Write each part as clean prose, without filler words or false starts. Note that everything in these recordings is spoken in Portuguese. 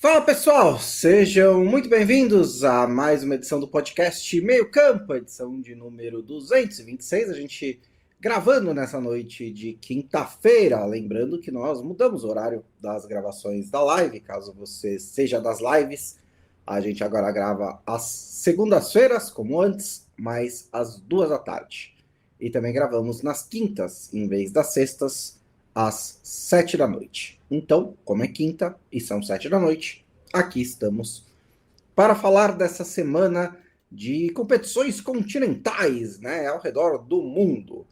Fala pessoal, sejam muito bem-vindos a mais uma edição do podcast Meio Campo, edição de número 226. A gente gravando nessa noite de quinta-feira, lembrando que nós mudamos o horário das gravações da live, caso você seja das lives. A gente agora grava às segundas-feiras, como antes, mas às 2 da tarde. E também gravamos nas quintas, em vez das sextas, às 7 da noite. Então, como é quinta e são 7 da noite, aqui estamos para falar dessa semana de competições continentais, né, ao redor do mundo.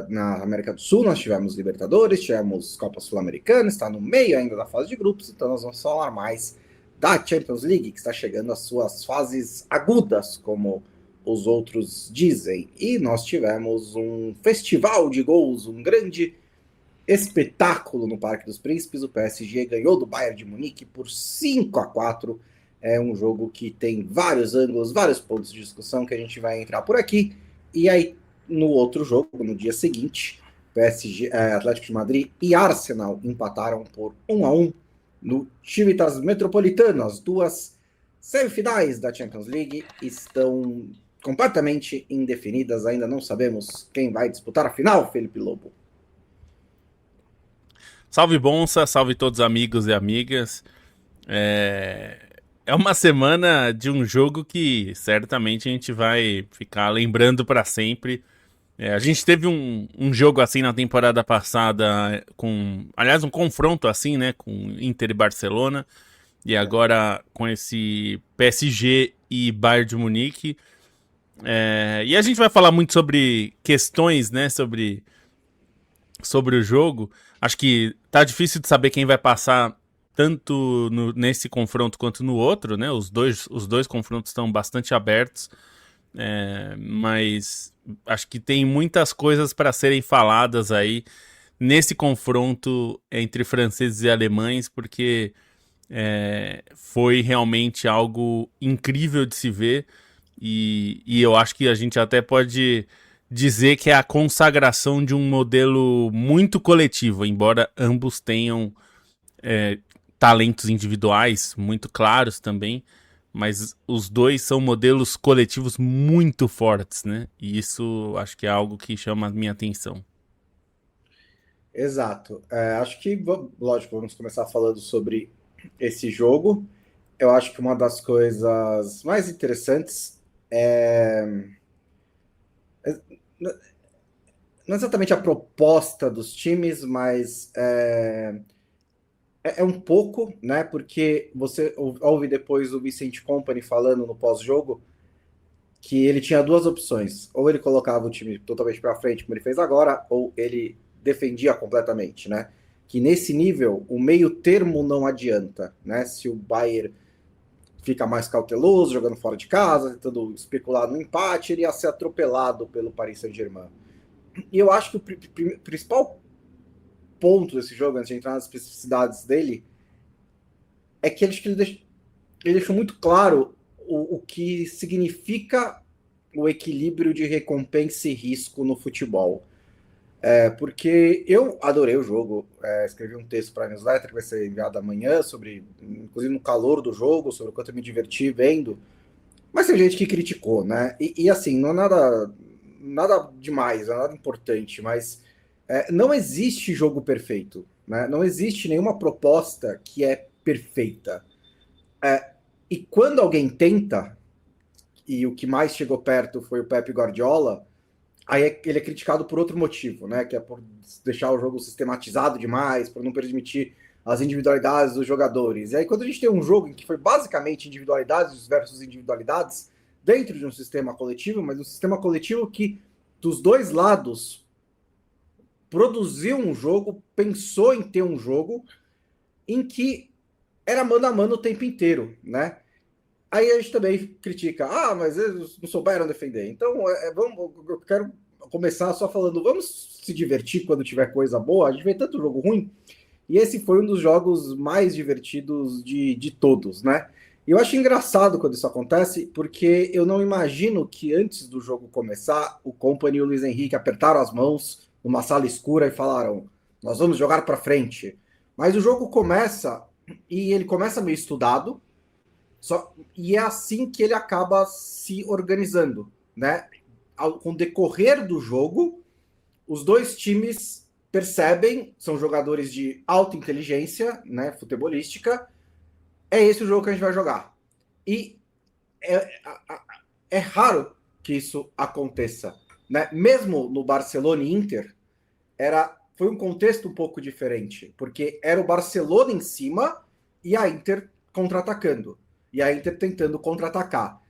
Na América do Sul nós tivemos Libertadores, tivemos Copa Sul-Americana, está no meio ainda da fase de grupos, então nós vamos falar mais da Champions League, que está chegando às suas fases agudas, como os outros dizem. E nós tivemos um festival de gols, um grande espetáculo no Parque dos Príncipes. O PSG ganhou do Bayern de Munique por 5-4. É um jogo que tem vários ângulos, vários pontos de discussão que a gente vai entrar por aqui. E aí, no outro jogo, no dia seguinte, PSG, Atlético de Madrid e Arsenal empataram por 1-1 no Civitas Metropolitano. As duas semifinais da Champions League estão completamente indefinidas. Ainda não sabemos quem vai disputar a final, Felipe Lobo. Salve Bonsa, salve todos os amigos e amigas. É uma semana de um jogo que certamente a gente vai ficar lembrando para sempre. A gente teve um jogo assim na temporada passada, aliás, um confronto assim, né, com Inter e Barcelona. E agora com esse PSG e Bayern de Munique. E a gente vai falar muito sobre questões, né, sobre o jogo. Acho que tá difícil de saber quem vai passar tanto nesse confronto quanto no outro, né? Os dois confrontos estão bastante abertos, mas acho que tem muitas coisas para serem faladas aí nesse confronto entre franceses e alemães, porque foi realmente algo incrível de se ver e eu acho que a gente até pode dizer que é a consagração de um modelo muito coletivo, embora ambos tenham talentos individuais muito claros também, mas os dois são modelos coletivos muito fortes, né? E isso acho que é algo que chama a minha atenção. Exato. Acho que, lógico, vamos começar falando sobre esse jogo. Eu acho que uma das coisas mais interessantes é não exatamente a proposta dos times, mas é um pouco, né? Porque você ouve depois o Vicente Company falando no pós-jogo que ele tinha duas opções. Ou ele colocava o time totalmente para frente, como ele fez agora, ou ele defendia completamente, né? Que nesse nível, o meio termo não adianta, né? Se o Bayern fica mais cauteloso, jogando fora de casa, tentando especular no empate, ele ia ser atropelado pelo Paris Saint-Germain. E eu acho que o principal ponto desse jogo, antes de entrar nas especificidades dele, é que ele deixou muito claro o que significa o equilíbrio de recompensa e risco no futebol. Porque eu adorei o jogo, escrevi um texto para a newsletter que vai ser enviado amanhã, sobre, inclusive no calor do jogo, sobre o quanto eu me diverti vendo, mas tem gente que criticou, né? E assim, não é nada demais, não é nada importante, mas não existe jogo perfeito, né? Não existe nenhuma proposta que é perfeita. E quando alguém tenta, e o que mais chegou perto foi o Pep Guardiola, aí ele é criticado por outro motivo, né? Que é por deixar o jogo sistematizado demais, por não permitir as individualidades dos jogadores. E aí, quando a gente tem um jogo em que foi basicamente individualidades versus individualidades, dentro de um sistema coletivo, mas um sistema coletivo que, dos dois lados, produziu um jogo, pensou em ter um jogo em que era mano a mano o tempo inteiro, né? Aí a gente também critica, mas eles não souberam defender. Então, eu quero começar só falando, vamos se divertir quando tiver coisa boa. A gente vê tanto jogo ruim, e esse foi um dos jogos mais divertidos de todos, né? E eu acho engraçado quando isso acontece, porque eu não imagino que antes do jogo começar, o Company e o Luiz Henrique apertaram as mãos numa sala escura e falaram: nós vamos jogar para frente. Mas o jogo começa e ele começa meio estudado, e é assim que ele acaba se organizando, né? Com o decorrer do jogo, os dois times percebem, são jogadores de alta inteligência, né, futebolística, é esse o jogo que a gente vai jogar. E é, é raro que isso aconteça, né? Mesmo no Barcelona e Inter, foi um contexto um pouco diferente, porque era o Barcelona em cima e a Inter contra-atacando, e a Inter tentando contra-atacar.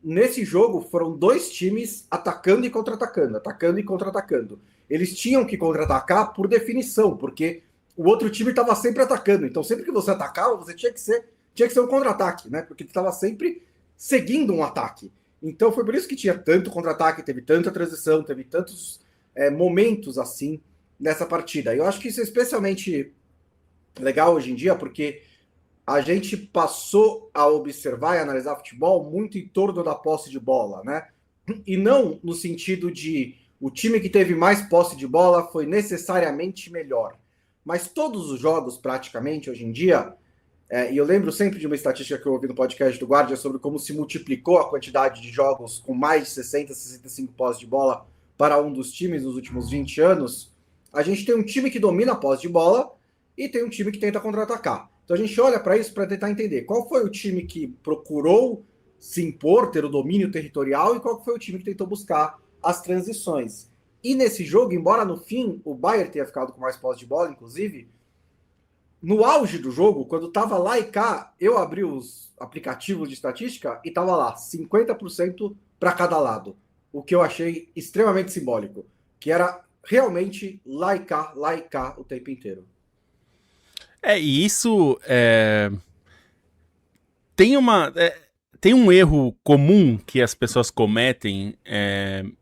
Nesse jogo foram dois times atacando e contra-atacando, atacando e contra-atacando. Eles tinham que contra-atacar por definição, porque o outro time estava sempre atacando. Então, sempre que você atacava, você tinha que ser um contra-ataque, né? Porque estava sempre seguindo um ataque. Então, foi por isso que tinha tanto contra-ataque, teve tanta transição, teve tantos momentos assim nessa partida. Eu acho que isso é especialmente legal hoje em dia, porque a gente passou a observar e analisar futebol muito em torno da posse de bola, né? E não no sentido de o time que teve mais posse de bola foi necessariamente melhor. Mas todos os jogos, praticamente, hoje em dia, e eu lembro sempre de uma estatística que eu ouvi no podcast do Guardia sobre como se multiplicou a quantidade de jogos com mais de 60, 65 posse de bola para um dos times nos últimos 20 anos. A gente tem um time que domina a posse de bola e tem um time que tenta contra-atacar. Então a gente olha para isso para tentar entender qual foi o time que procurou se impor, ter o domínio territorial, e qual foi o time que tentou buscar as transições. E nesse jogo, embora no fim o Bayern tenha ficado com mais posse de bola, inclusive, no auge do jogo, quando tava lá e cá, eu abri os aplicativos de estatística e tava lá 50% para cada lado. O que eu achei extremamente simbólico, que era realmente lá e cá o tempo inteiro. E isso tem tem um erro comum que as pessoas cometem,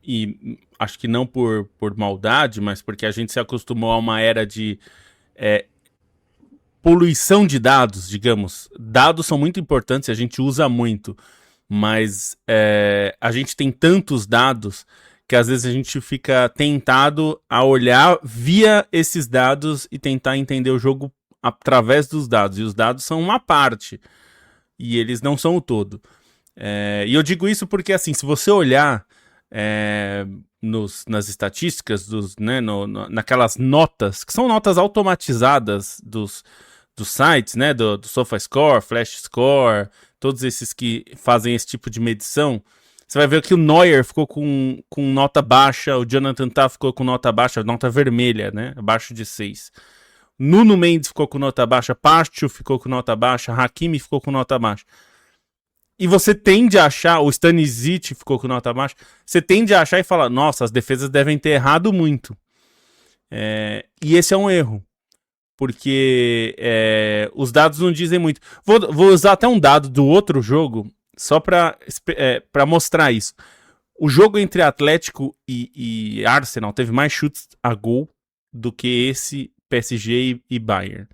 e acho que não por maldade, mas porque a gente se acostumou a uma era de poluição de dados, digamos. Dados são muito importantes, a gente usa muito, mas a gente tem tantos dados que às vezes a gente fica tentado a olhar via esses dados e tentar entender o jogo através dos dados. E os dados são uma parte, e eles não são o todo. E eu digo isso porque, assim, se você olhar nas estatísticas, naquelas notas, que são notas automatizadas dos sites, né, do SofaScore, FlashScore, todos esses que fazem esse tipo de medição, você vai ver que o Neuer ficou com nota baixa, o Jonathan Tah ficou com nota baixa, nota vermelha, né, abaixo de 6. Nuno Mendes ficou com nota baixa, Pacho ficou com nota baixa, Hakimi ficou com nota baixa. E você tende a achar, o Stanisic ficou com nota baixa, você tende a achar e falar, nossa, as defesas devem ter errado muito. E esse é um erro. Porque os dados não dizem muito. Vou usar até um dado do outro jogo, só para mostrar isso. O jogo entre Atlético e Arsenal teve mais chutes a gol do que esse PSG e Bayern.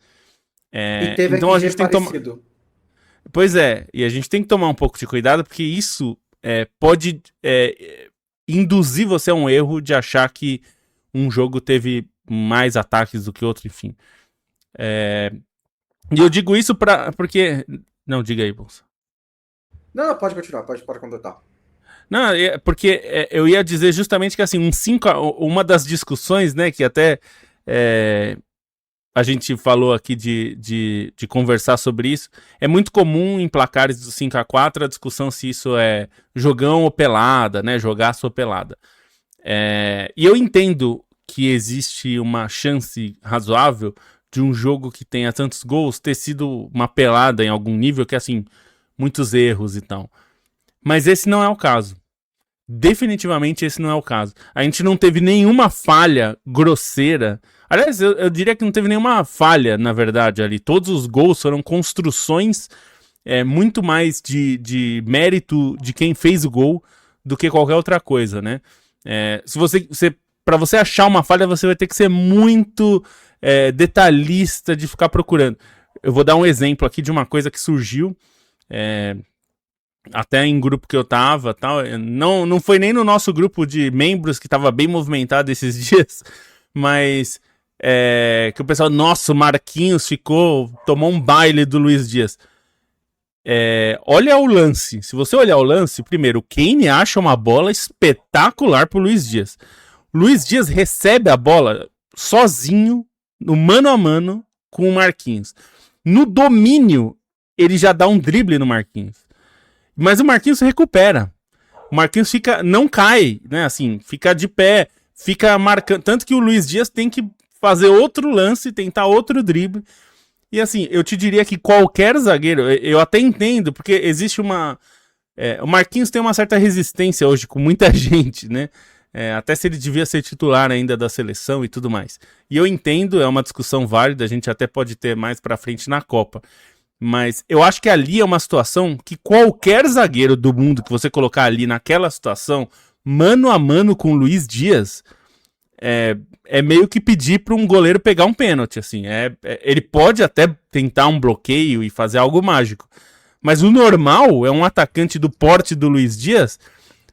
E teve então a gente tem parecido. que Pois e a gente tem que tomar um pouco de cuidado, porque isso pode induzir você a um erro de achar que um jogo teve mais ataques do que outro, enfim. E eu digo isso porque... Não, diga aí, Bolsa. Não, pode continuar, pode completar. Não, porque eu ia dizer justamente que, assim, uma das discussões, né, que até a gente falou aqui de conversar sobre isso, é muito comum em placares do 5x4 a discussão se isso é jogão ou pelada, né, jogaço ou pelada. E eu entendo que existe uma chance razoável de um jogo que tenha tantos gols ter sido uma pelada em algum nível, que assim, muitos erros e tal. Mas esse não é o caso. Definitivamente esse não é o caso. A gente não teve nenhuma falha grosseira. Aliás, eu diria que não teve nenhuma falha, na verdade, ali. Todos os gols foram construções muito mais de mérito de quem fez o gol do que qualquer outra coisa, né? Para você achar uma falha, você vai ter que ser muito detalhista de ficar procurando. Eu vou dar um exemplo aqui de uma coisa que surgiu até em grupo que eu tava, tal. Não foi nem no nosso grupo de membros, que tava bem movimentado esses dias, mas que o pessoal, nossa, o Marquinhos tomou um baile do Luiz Dias. Olha o lance. Se você olhar o lance, primeiro, o Kane acha uma bola espetacular pro Luiz Dias. Luiz Dias recebe a bola sozinho, no mano a mano, com o Marquinhos. No domínio, ele já dá um drible no Marquinhos. Mas o Marquinhos recupera. O Marquinhos não cai, né? Assim, fica de pé, fica marcando. Tanto que o Luiz Dias tem que fazer outro lance, tentar outro drible. E assim, eu te diria que qualquer zagueiro, eu até entendo, porque existe uma. O Marquinhos tem uma certa resistência hoje com muita gente, né? Até se ele devia ser titular ainda da seleção e tudo mais. E eu entendo, é uma discussão válida, a gente até pode ter mais pra frente na Copa. Mas eu acho que ali é uma situação que qualquer zagueiro do mundo que você colocar ali naquela situação, mano a mano com o Luiz Dias, é meio que pedir para um goleiro pegar um pênalti, assim. Ele pode até tentar um bloqueio e fazer algo mágico. Mas o normal é um atacante do porte do Luiz Dias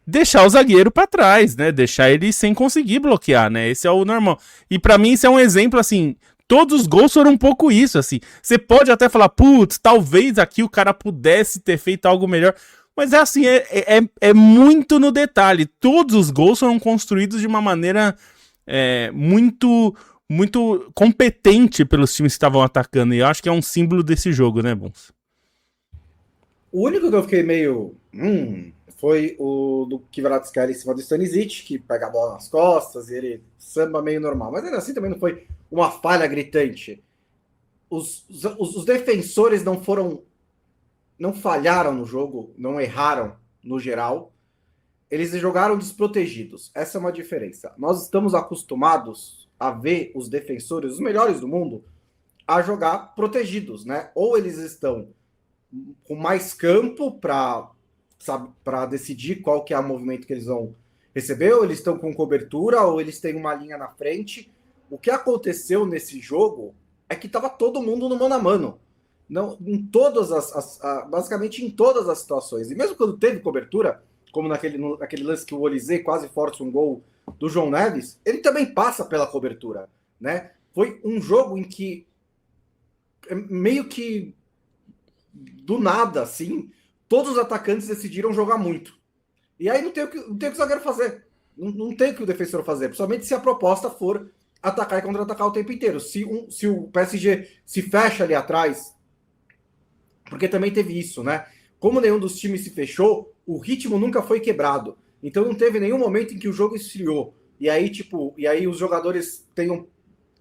deixar o zagueiro para trás, né? Deixar ele sem conseguir bloquear, né? Esse é o normal. E para mim isso é um exemplo, assim, todos os gols foram um pouco isso, assim. Você pode até falar, putz, talvez aqui o cara pudesse ter feito algo melhor. Mas é assim, é muito no detalhe. Todos os gols foram construídos de uma maneira muito competente pelos times que estavam atacando. E eu acho que é um símbolo desse jogo, né, Bons? O único que eu fiquei meio... foi o do Kvaratskhelia em cima do Stanisic, que pega a bola nas costas e ele samba meio normal. Mas ainda assim também não foi uma falha gritante. Os defensores não falharam no jogo, não erraram no geral. Eles jogaram desprotegidos. Essa é uma diferença. Nós estamos acostumados a ver os defensores, os melhores do mundo, a jogar protegidos, né? Ou eles estão com mais campo para decidir qual que é o movimento que eles vão receber, ou eles estão com cobertura, ou eles têm uma linha na frente. O que aconteceu nesse jogo é que estava todo mundo no mano a mano. Não, basicamente em todas as situações. E mesmo quando teve cobertura, como naquele lance que o Olise quase força um gol do João Neves, ele também passa pela cobertura, né? Foi um jogo em que meio que do nada, assim, todos os atacantes decidiram jogar muito. E aí não tem o que o zagueiro fazer. Não tem o que o defensor fazer, principalmente se a proposta for atacar e contra-atacar o tempo inteiro. Se o PSG se fecha ali atrás, porque também teve isso, né? Como nenhum dos times se fechou, o ritmo nunca foi quebrado. Então não teve nenhum momento em que o jogo esfriou. E aí os jogadores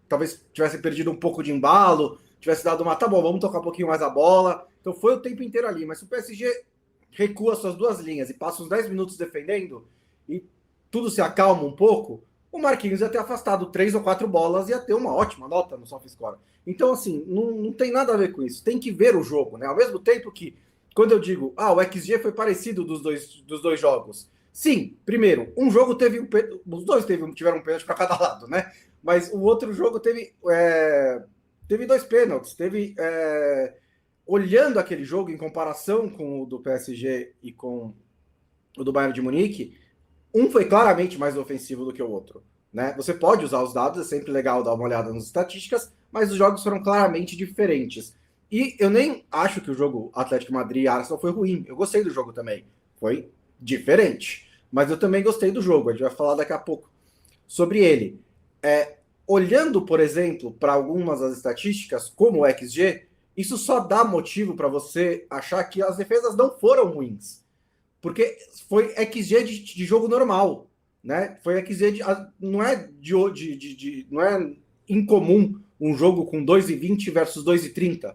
talvez tivessem perdido um pouco de embalo, tivesse dado tá bom, vamos tocar um pouquinho mais a bola. Então foi o tempo inteiro ali. Mas se o PSG recua suas duas linhas e passa uns 10 minutos defendendo e tudo se acalma um pouco, o Marquinhos ia ter afastado 3 ou 4 bolas e ia ter uma ótima nota no SofaScore. Então, assim, não tem nada a ver com isso. Tem que ver o jogo, né? Ao mesmo tempo que, quando eu digo, o XG foi parecido dos dois jogos. Sim, primeiro, um jogo os dois tiveram um pênalti para cada lado, né? Mas o outro jogo teve 2 pênaltis, olhando aquele jogo em comparação com o do PSG e com o do Bayern de Munique, um foi claramente mais ofensivo do que o outro, né? Você pode usar os dados, é sempre legal dar uma olhada nas estatísticas, mas os jogos foram claramente diferentes. E eu nem acho que o jogo Atlético Madrid e Arsenal foi ruim. Eu gostei do jogo também. Foi diferente. Mas eu também gostei do jogo. A gente vai falar daqui a pouco sobre ele. Olhando, por exemplo, para algumas das estatísticas, como o XG, isso só dá motivo para você achar que as defesas não foram ruins. Porque foi XG de jogo normal, né? Foi XG não é não é incomum um jogo com 2,20 versus 2,30.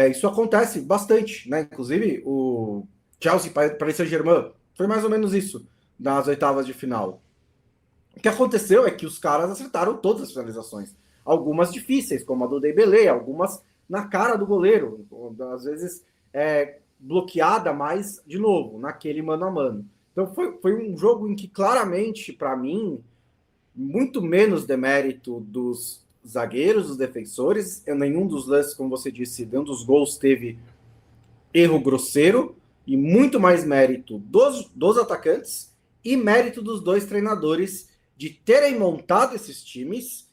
Isso acontece bastante, né? Inclusive o Chelsea Paris Saint-Germain foi mais ou menos isso nas oitavas de final. O que aconteceu é que os caras acertaram todas as finalizações. Algumas difíceis, como a do Dembélé, algumas na cara do goleiro, às vezes bloqueada, mas, de novo, naquele mano a mano. Então foi um jogo em que, claramente, para mim, muito menos demérito dos zagueiros, dos defensores. Nenhum dos lances, como você disse, nenhum dos gols teve erro grosseiro, e muito mais mérito dos atacantes e mérito dos dois treinadores de terem montado esses times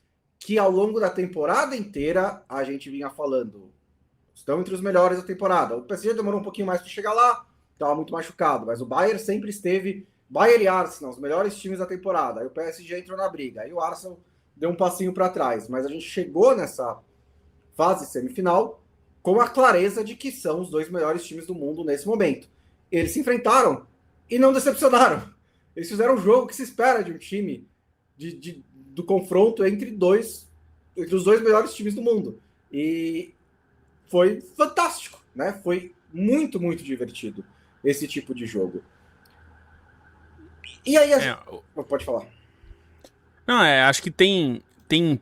que ao longo da temporada inteira a gente vinha falando. Estão entre os melhores da temporada. O PSG demorou um pouquinho mais para chegar lá, estava muito machucado, mas o Bayern sempre esteve. Bayern e Arsenal, os melhores times da temporada. Aí o PSG entrou na briga. Aí o Arsenal deu um passinho para trás. Mas a gente chegou nessa fase semifinal com a clareza de que são os 2 melhores times do mundo nesse momento. Eles se enfrentaram e não decepcionaram. Eles fizeram um jogo que se espera de um time do confronto entre os 2 melhores times do mundo. E foi fantástico, né? Foi muito, muito divertido esse tipo de jogo. E aí, pode falar. Não, acho que tem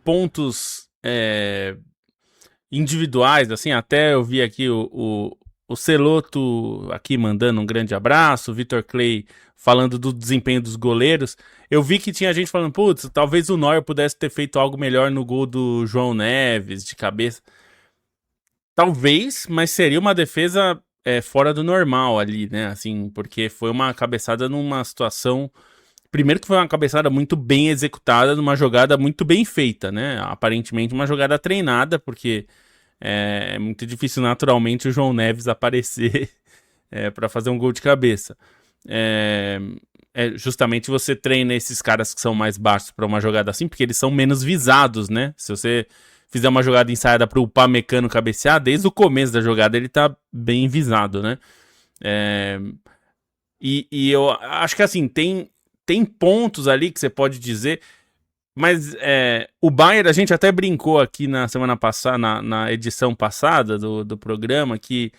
pontos individuais, assim, até eu vi aqui o Celoto aqui mandando um grande abraço, o Vitor Clay falando do desempenho dos goleiros. Eu vi que tinha gente falando, putz, talvez o Neuer pudesse ter feito algo melhor no gol do João Neves, de cabeça. Talvez, mas seria uma defesa fora do normal ali, né? Assim, porque foi uma cabeçada numa situação. Primeiro que foi uma cabeçada muito bem executada, numa jogada muito bem feita, né? Aparentemente uma jogada treinada, porque é muito difícil naturalmente o João Neves aparecer para fazer um gol de cabeça. Justamente você treina esses caras que são mais baixos para uma jogada assim, porque eles são menos visados, né? Se você fizer uma jogada ensaiada para o Upamecano cabecear, desde o começo da jogada ele tá bem visado, né? E eu acho que assim, tem pontos ali que você pode dizer, mas o Bayern, a gente até brincou aqui na semana passada, na edição passada do programa, que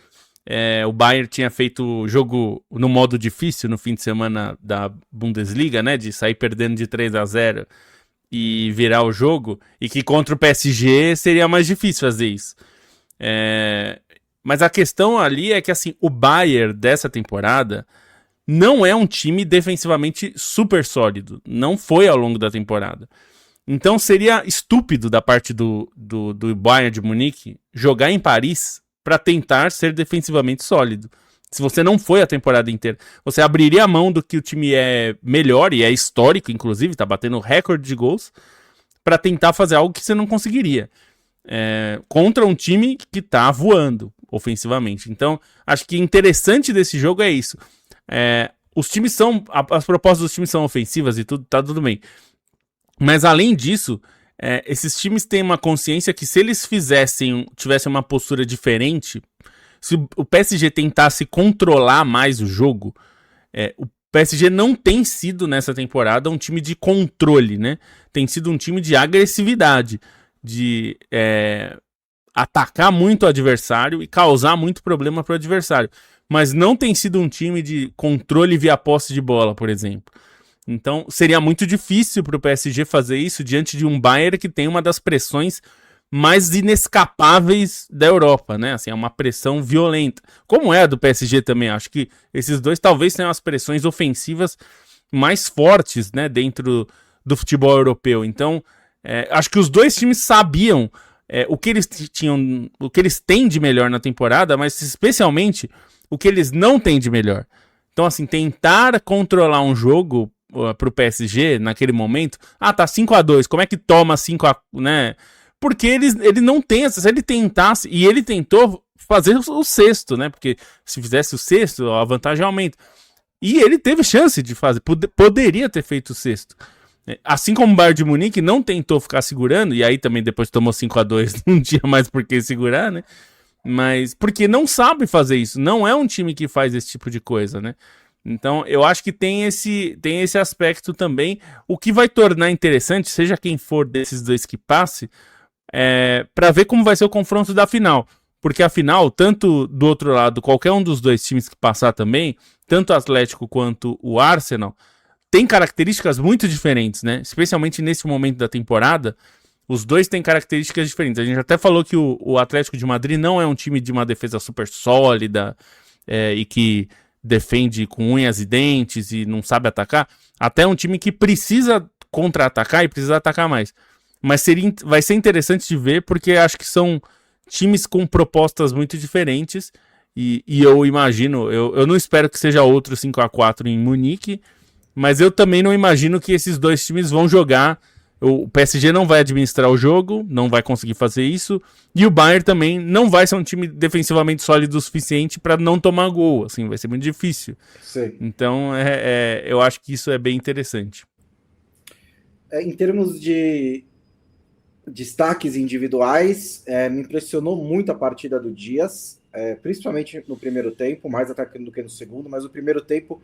o Bayern tinha feito jogo no modo difícil no fim de semana da Bundesliga, né? De sair perdendo de 3-0 e virar o jogo, e que contra o PSG seria mais difícil fazer isso. Mas a questão ali é que assim, o Bayern dessa temporada não é um time defensivamente super sólido. Não foi ao longo da temporada. Então seria estúpido da parte do Bayern de Munique jogar em Paris para tentar ser defensivamente sólido. Se você não foi a temporada inteira, você abriria a mão do que o time é melhor, e é histórico, inclusive, tá batendo recorde de gols, para tentar fazer algo que você não conseguiria. Contra um time que tá voando ofensivamente. Então, acho que interessante desse jogo é isso. Os times são. As propostas dos times são ofensivas e tudo, tá tudo bem. Mas além disso, esses times têm uma consciência que se eles tivessem uma postura diferente, se o PSG tentasse controlar mais o jogo, o PSG não tem sido nessa temporada um time de controle, né? Tem sido um time de agressividade, de atacar muito o adversário e causar muito problema para o adversário. Mas não tem sido um time de controle via posse de bola, por exemplo. Então seria muito difícil para o PSG fazer isso diante de um Bayern que tem uma das pressões mais inescapáveis da Europa, né? Assim, é uma pressão violenta. Como é a do PSG também. Acho que esses dois talvez tenham as pressões ofensivas mais fortes, né? Dentro do futebol europeu. Então, acho que os dois times sabiam o que eles tinham, o que eles têm de melhor na temporada, mas especialmente o que eles não têm de melhor. Então, assim, tentar controlar um jogo pro PSG naquele momento. Tá 5-2, como é que toma 5-1, né? Porque ele não tem, se ele tentasse, e ele tentou fazer o sexto, né? Porque se fizesse o sexto, a vantagem aumenta. E ele teve chance de fazer, poderia ter feito o sexto. Assim como o Bayern de Munique não tentou ficar segurando, e aí também depois tomou 5-2, não tinha mais por que segurar, né? Mas porque não sabe fazer isso, não é um time que faz esse tipo de coisa, né? Então eu acho que tem esse aspecto também, o que vai tornar interessante, seja quem for desses dois que passe, para ver como vai ser o confronto da final. Porque a final, tanto do outro lado, qualquer um dos dois times que passar também, tanto o Atlético quanto o Arsenal, tem características muito diferentes, né? Especialmente nesse momento da temporada, os dois têm características diferentes. A gente até falou que o Atlético de Madrid não é um time de uma defesa super sólida e que defende com unhas e dentes e não sabe atacar. Até é um time que precisa contra-atacar e precisa atacar mais. Mas vai ser interessante de ver, porque acho que são times com propostas muito diferentes. E eu imagino, eu não espero que seja outro 5-4 em Munique, mas eu também não imagino que esses dois times vão jogar O PSG não vai administrar o jogo, não vai conseguir fazer isso, e o Bayern também não vai ser um time defensivamente sólido o suficiente para não tomar gol, assim, vai ser muito difícil. Sim. Então, eu acho que isso é bem interessante. Em termos de destaques individuais, me impressionou muito a partida do Dias, principalmente no primeiro tempo, mais atacando do que no segundo, mas o primeiro tempo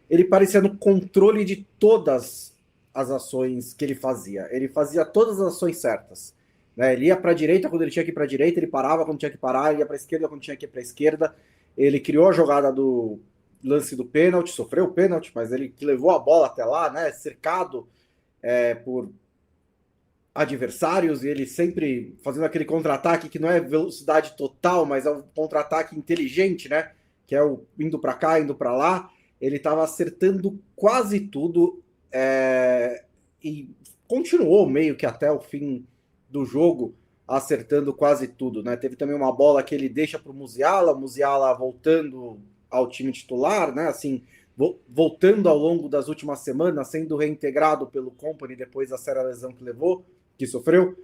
ele parecia no controle de todas as ações que ele fazia. Ele fazia todas as ações certas. Né? Ele ia para a direita quando ele tinha que ir para a direita, ele parava quando tinha que parar, ele ia para a esquerda quando tinha que ir para a esquerda. Ele criou a jogada do lance do pênalti, sofreu o pênalti, mas ele que levou a bola até lá, né? Cercado por adversários, e ele sempre fazendo aquele contra-ataque que não é velocidade total, mas é um contra-ataque inteligente, né? Que é o indo para cá, indo para lá. Ele estava acertando quase tudo e continuou meio que até o fim do jogo acertando quase tudo, né? Teve também uma bola que ele deixa para o Musiala voltando ao time titular, né? Assim, voltando ao longo das últimas semanas, sendo reintegrado pelo Company depois da séria lesão que sofreu.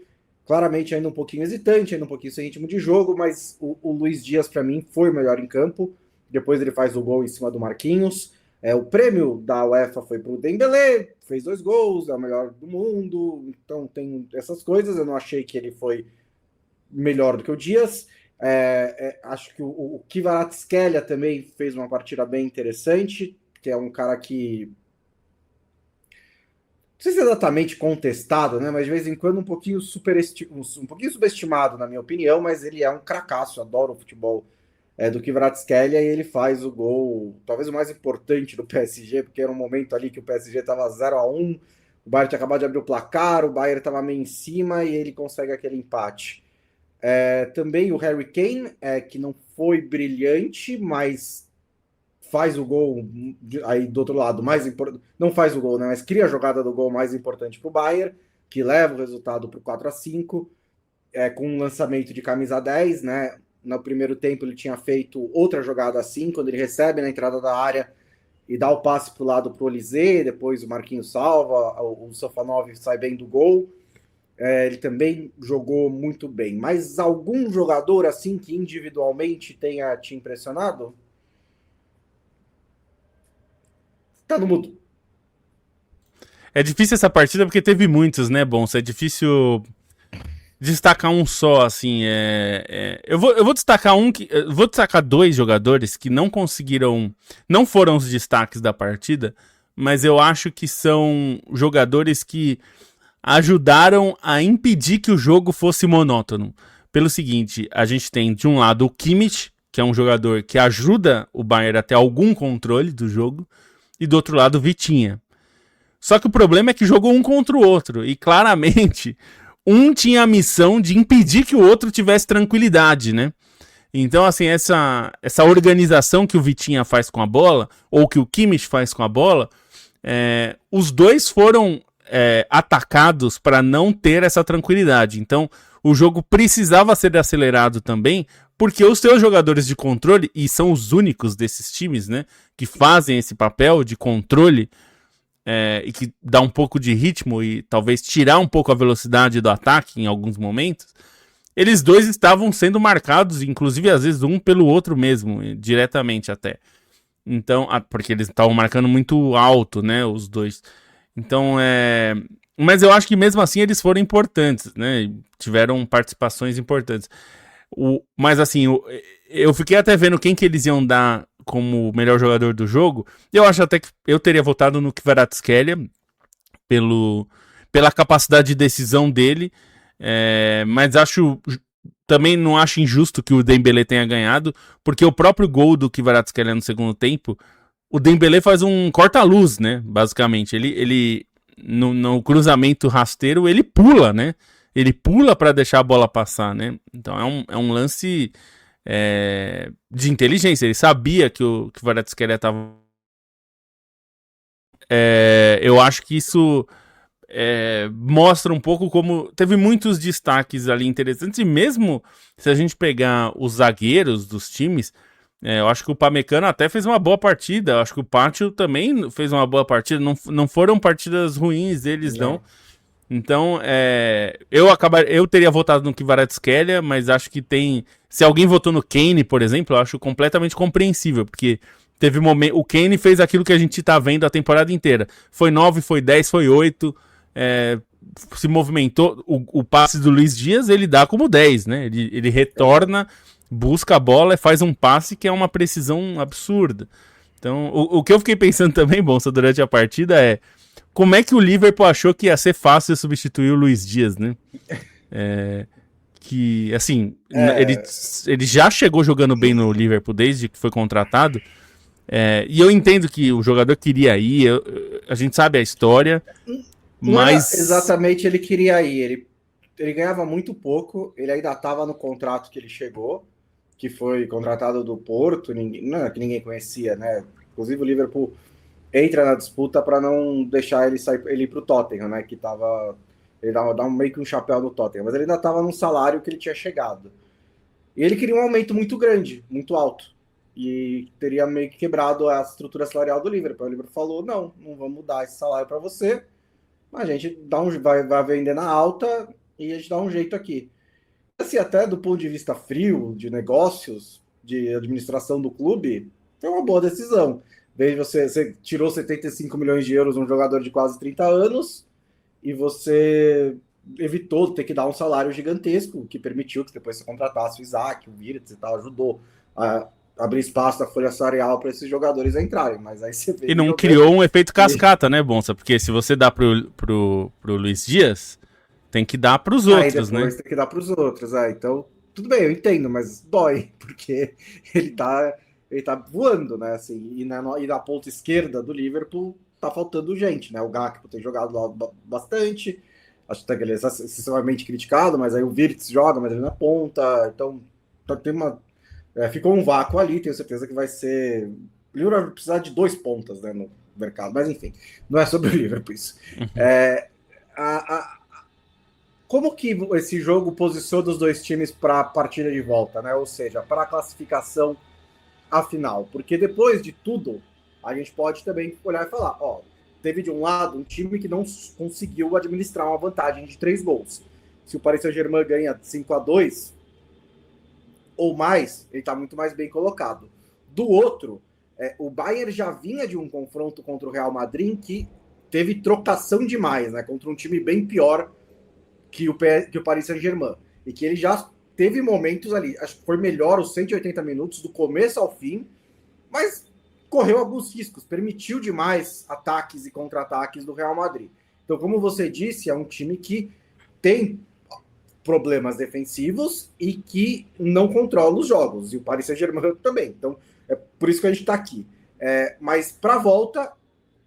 Claramente ainda um pouquinho hesitante, ainda um pouquinho sem ritmo de jogo, mas o Luiz Dias, para mim, foi o melhor em campo. Depois ele faz o gol em cima do Marquinhos. O prêmio da UEFA foi para o Dembélé, fez 2 gols, é o melhor do mundo. Então tem essas coisas. Eu não achei que ele foi melhor do que o Dias. Acho que o Kvaratskhelia também fez uma partida bem interessante, que é um cara que não sei se é exatamente contestado, né? Mas de vez em quando um pouquinho subestimado, na minha opinião, mas ele é um cracaço, adoro o futebol do Kvaratskhelia, e ele faz o gol, talvez o mais importante do PSG, porque era um momento ali que o PSG estava 0-1, o Bayern tinha acabado de abrir o placar, o Bayern estava meio em cima e ele consegue aquele empate. Também o Harry Kane, que não foi brilhante, mas faz o gol aí do outro lado, mais importante, não faz o gol, né, mas cria a jogada do gol mais importante para o Bayern, que leva o resultado para o 4-5, com um lançamento de camisa 10, né? No primeiro tempo ele tinha feito outra jogada assim, quando ele recebe na entrada da área e dá o passe para o lado para o Olise, depois o Marquinhos salva, o Sofanov sai bem do gol. Ele também jogou muito bem. Mas algum jogador assim que individualmente tenha te impressionado? Tá no mudo. É difícil essa partida porque teve muitos, né, Bons? É difícil destacar um só, assim. Eu vou destacar vou destacar 2 jogadores que não conseguiram. Não foram os destaques da partida, mas eu acho que são jogadores que ajudaram a impedir que o jogo fosse monótono. Pelo seguinte, a gente tem de um lado o Kimmich, que é um jogador que ajuda o Bayern a ter algum controle do jogo, e do outro lado o Vitinha. Só que o problema é que jogou um contra o outro, e claramente um tinha a missão de impedir que o outro tivesse tranquilidade, né? Então, assim, essa organização que o Vitinha faz com a bola, ou que o Kimmich faz com a bola, os dois foram atacados para não ter essa tranquilidade. Então, o jogo precisava ser acelerado também, porque os seus jogadores de controle, e são os únicos desses times, né, que fazem esse papel de controle, e que dá um pouco de ritmo e talvez tirar um pouco a velocidade do ataque em alguns momentos, eles dois estavam sendo marcados, inclusive às vezes um pelo outro mesmo, diretamente até. Então, porque eles estavam marcando muito alto, né, os dois. Então, mas eu acho que mesmo assim eles foram importantes, né, tiveram participações importantes. Mas assim, eu fiquei até vendo quem que eles iam dar como melhor jogador do jogo. Eu acho até que eu teria votado no Kvaratskhelia pela capacidade de decisão dele, mas também não acho injusto que o Dembélé tenha ganhado, porque o próprio gol do Kvaratskhelia no segundo tempo, o Dembélé faz um corta-luz, né, basicamente. Ele no cruzamento rasteiro, ele pula, né? Ele pula para deixar a bola passar, né? Então é um lance de inteligência. Ele sabia que o Kvaratskhelia estava... eu acho que isso mostra um pouco como... Teve muitos destaques ali interessantes, e mesmo se a gente pegar os zagueiros dos times, eu acho que o Pamecano até fez uma boa partida. Eu acho que o Pátio também fez uma boa partida. Não foram partidas ruins deles, não. Então, eu teria votado no Kvaratskhelia, mas acho que tem... Se alguém votou no Kane, por exemplo, eu acho completamente compreensível, porque teve momento... O Kane fez aquilo que a gente tá vendo a temporada inteira. Foi 9, foi 10, foi 8, se movimentou. O passe do Luiz Dias, ele dá como 10, né? Ele retorna, busca a bola e faz um passe que é uma precisão absurda. Então, o que eu fiquei pensando também, Bonsa, durante a partida é como é que o Liverpool achou que ia ser fácil substituir o Luiz Dias, né? Que, assim, ele já chegou jogando bem no Liverpool desde que foi contratado. E eu entendo que o jogador queria ir, a gente sabe a história, Não era mas... exatamente ele queria ir, ele ganhava muito pouco, ele ainda estava no contrato que ele chegou, que foi contratado do Porto, não é que ninguém conhecia, né? Inclusive o Liverpool entra na disputa para não deixar ele ir para o Tottenham, né? Que tava, ele dá meio que um chapéu no Tottenham, mas ele ainda estava num salário que ele tinha chegado. E ele queria um aumento muito grande, muito alto, e teria meio que quebrado a estrutura salarial do Liverpool. O Liverpool falou: não vamos mudar esse salário para você, a gente vai vender na alta e a gente dá um jeito aqui. Assim, até do ponto de vista frio, de negócios, de administração do clube, foi uma boa decisão. Desde você tirou 75 milhões de euros um jogador de quase 30 anos e você evitou ter que dar um salário gigantesco, que permitiu que depois você contratasse o Isaac, o Wirtz e tal, ajudou a abrir espaço na folha salarial para esses jogadores entrarem. Mas aí você vê E não criou um efeito cascata, né, Bonsa? Porque se você dá pro Luiz Dias, tem que dar pros outros, né? Tem que dar pros outros, então tudo bem, eu entendo, mas dói, porque ele tá voando, né, assim, e na ponta esquerda do Liverpool tá faltando gente, né, o Gakpo tem jogado lá bastante, acho que ele é excessivamente criticado, mas aí o Wirtz joga, mas ele na ponta, então tem ficou um vácuo ali, tenho certeza que vai ser... O Liverpool vai precisar de 2 pontas, né, no mercado, mas enfim, não é sobre o Liverpool isso. Como que esse jogo posiciona os dois times para a partida de volta, né? Ou seja, para a classificação à final? Porque depois de tudo, a gente pode também olhar e falar: teve de um lado um time que não conseguiu administrar uma vantagem de 3 gols. Se o Paris Saint-Germain ganha 5-2 ou mais, ele está muito mais bem colocado. Do outro, o Bayern já vinha de um confronto contra o Real Madrid que teve trocação demais, né? Contra um time bem pior que o Paris Saint-Germain, e que ele já teve momentos ali, acho que foi melhor os 180 minutos, do começo ao fim, mas correu alguns riscos, permitiu demais ataques e contra-ataques do Real Madrid. Então, como você disse, é um time que tem problemas defensivos e que não controla os jogos, e o Paris Saint-Germain também. Então, é por isso que a gente está aqui. Mas, para a volta,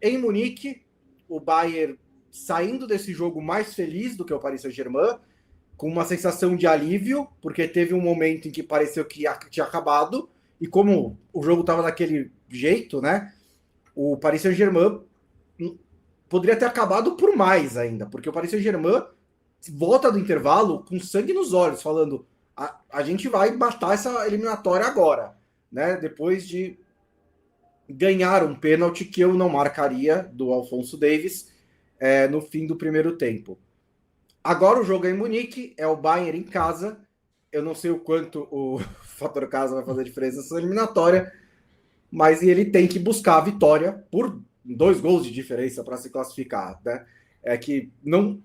em Munique, o Bayern saindo desse jogo mais feliz do que o Paris Saint-Germain, com uma sensação de alívio, porque teve um momento em que pareceu que tinha acabado, e como o jogo estava daquele jeito, né, o Paris Saint-Germain poderia ter acabado por mais ainda, porque o Paris Saint-Germain volta do intervalo com sangue nos olhos, falando: a gente vai matar essa eliminatória agora, né, depois de ganhar um pênalti que eu não marcaria, do Alphonso Davies, no fim do primeiro tempo. Agora o jogo é em Munique, é o Bayern em casa. Eu não sei o quanto o fator casa vai fazer diferença nessa eliminatória, mas ele tem que buscar a vitória por 2 gols de diferença para se classificar, né? É que não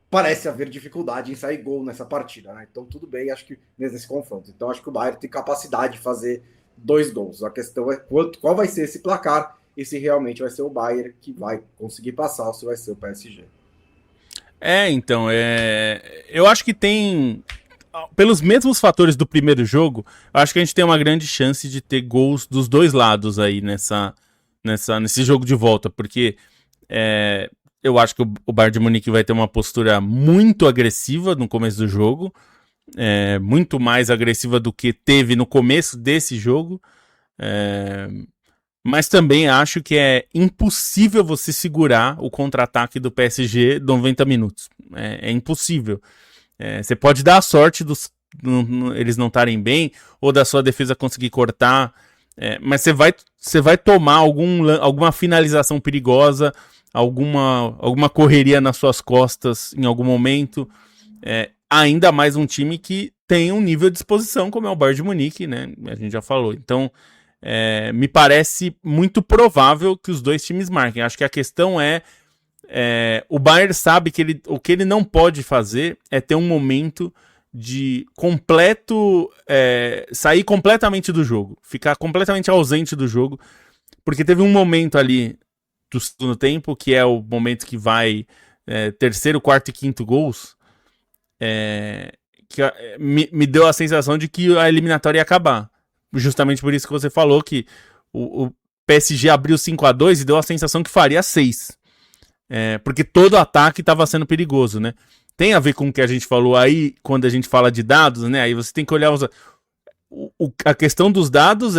parece haver dificuldade em sair gol nessa partida, né? Então tudo bem, acho que nesse confronto. Então acho que o Bayern tem capacidade de fazer 2 gols. A questão é qual vai ser esse placar, e se realmente vai ser o Bayern que vai conseguir passar ou se vai ser o PSG. Então, eu acho que tem, pelos mesmos fatores do primeiro jogo, acho que a gente tem uma grande chance de ter gols dos dois lados aí nesse jogo de volta, porque eu acho que o Bayern de Munique vai ter uma postura muito agressiva no começo do jogo, muito mais agressiva do que teve no começo desse jogo, mas também acho que é impossível você segurar o contra-ataque do PSG 90 minutos. É impossível. Você pode dar a sorte eles não estarem bem, ou da sua defesa conseguir cortar, mas você vai tomar alguma finalização perigosa, alguma correria nas suas costas em algum momento. Ainda mais um time que tem um nível de disposição, como é o Bayern de Munique, né? A gente já falou. Então, me parece muito provável que os dois times marquem. Acho que a questão o Bayern sabe que o que ele não pode fazer é ter um momento de sair completamente do jogo, ficar completamente ausente do jogo, porque teve um momento ali do segundo tempo, que é o momento que vai terceiro, quarto e quinto gols, que me deu a sensação de que a eliminatória ia acabar. Justamente por isso que você falou que o PSG abriu 5-2 e deu a sensação que faria 6. Porque todo ataque estava sendo perigoso, né? Tem a ver com o que a gente falou aí, quando a gente fala de dados, né? Aí você tem que olhar a questão dos dados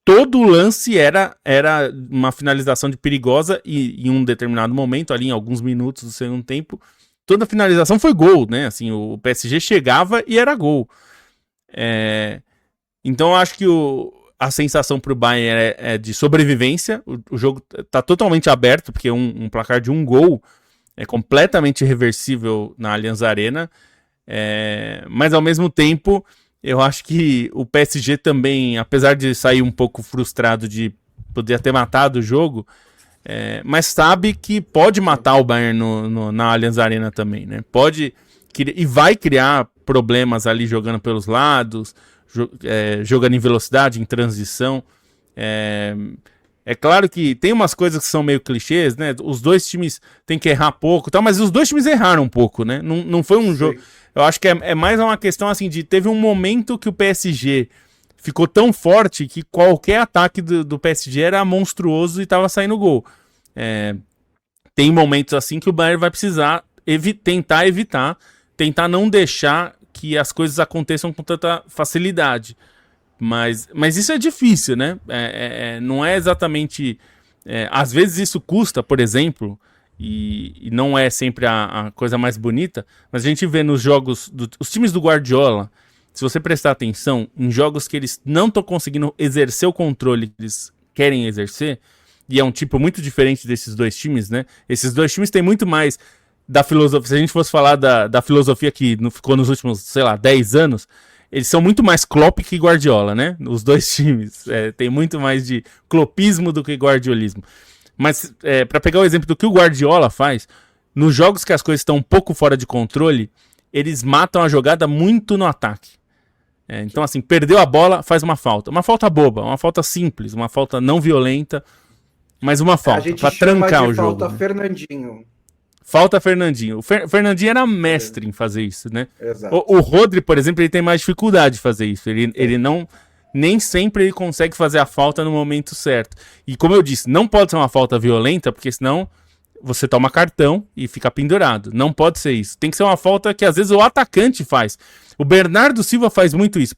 todo lance era uma finalização de perigosa e em um determinado momento, ali em alguns minutos do segundo tempo, toda finalização foi gol, né? Assim, o PSG chegava e era gol. Então eu acho que a sensação pro Bayern é de sobrevivência. O jogo tá totalmente aberto, porque um placar de um gol é completamente irreversível na Allianz Arena. Mas ao mesmo tempo, eu acho que o PSG também, apesar de sair um pouco frustrado de poder ter matado o jogo, mas sabe que pode matar o Bayern na Allianz Arena também, né? Pode e vai criar problemas ali jogando pelos lados, jogando em velocidade, em transição. É claro que tem umas coisas que são meio clichês, né? Os dois times têm que errar pouco, tal, mas os dois times erraram um pouco, né? Não foi um jogo... Eu acho que é mais uma questão assim de... Teve um momento que o PSG ficou tão forte que qualquer ataque do PSG era monstruoso e tava saindo gol. Tem momentos assim que o Bayern vai precisar tentar evitar, tentar não deixar que as coisas aconteçam com tanta facilidade. Mas isso é difícil, né? Não é exatamente... às vezes isso custa, por exemplo, e não é sempre a coisa mais bonita, mas a gente vê nos jogos... Os times do Guardiola, se você prestar atenção, em jogos que eles não estão conseguindo exercer o controle que eles querem exercer, e é um tipo muito diferente desses dois times, né? Esses dois times têm muito mais da filosofia... Se a gente fosse falar da filosofia que ficou nos últimos, sei lá, 10 anos... Eles são muito mais Klopp que Guardiola, né? Os dois times. Tem muito mais de klopismo do que guardiolismo. Mas, para pegar o exemplo do que o Guardiola faz, nos jogos que as coisas estão um pouco fora de controle, eles matam a jogada muito no ataque. Então, assim, perdeu a bola, faz uma falta. Uma falta boba, uma falta simples, uma falta não violenta, mas uma falta, para trancar o jogo. Falta Fernandinho. Falta Fernandinho. O Fernandinho era mestre em fazer isso, né? Exato. O Rodri, por exemplo, ele tem mais dificuldade de fazer isso. Ele não... Nem sempre ele consegue fazer a falta no momento certo. E como eu disse, não pode ser uma falta violenta, porque senão você toma cartão e fica pendurado. Não pode ser isso. Tem que ser uma falta que às vezes o atacante faz. O Bernardo Silva faz muito isso.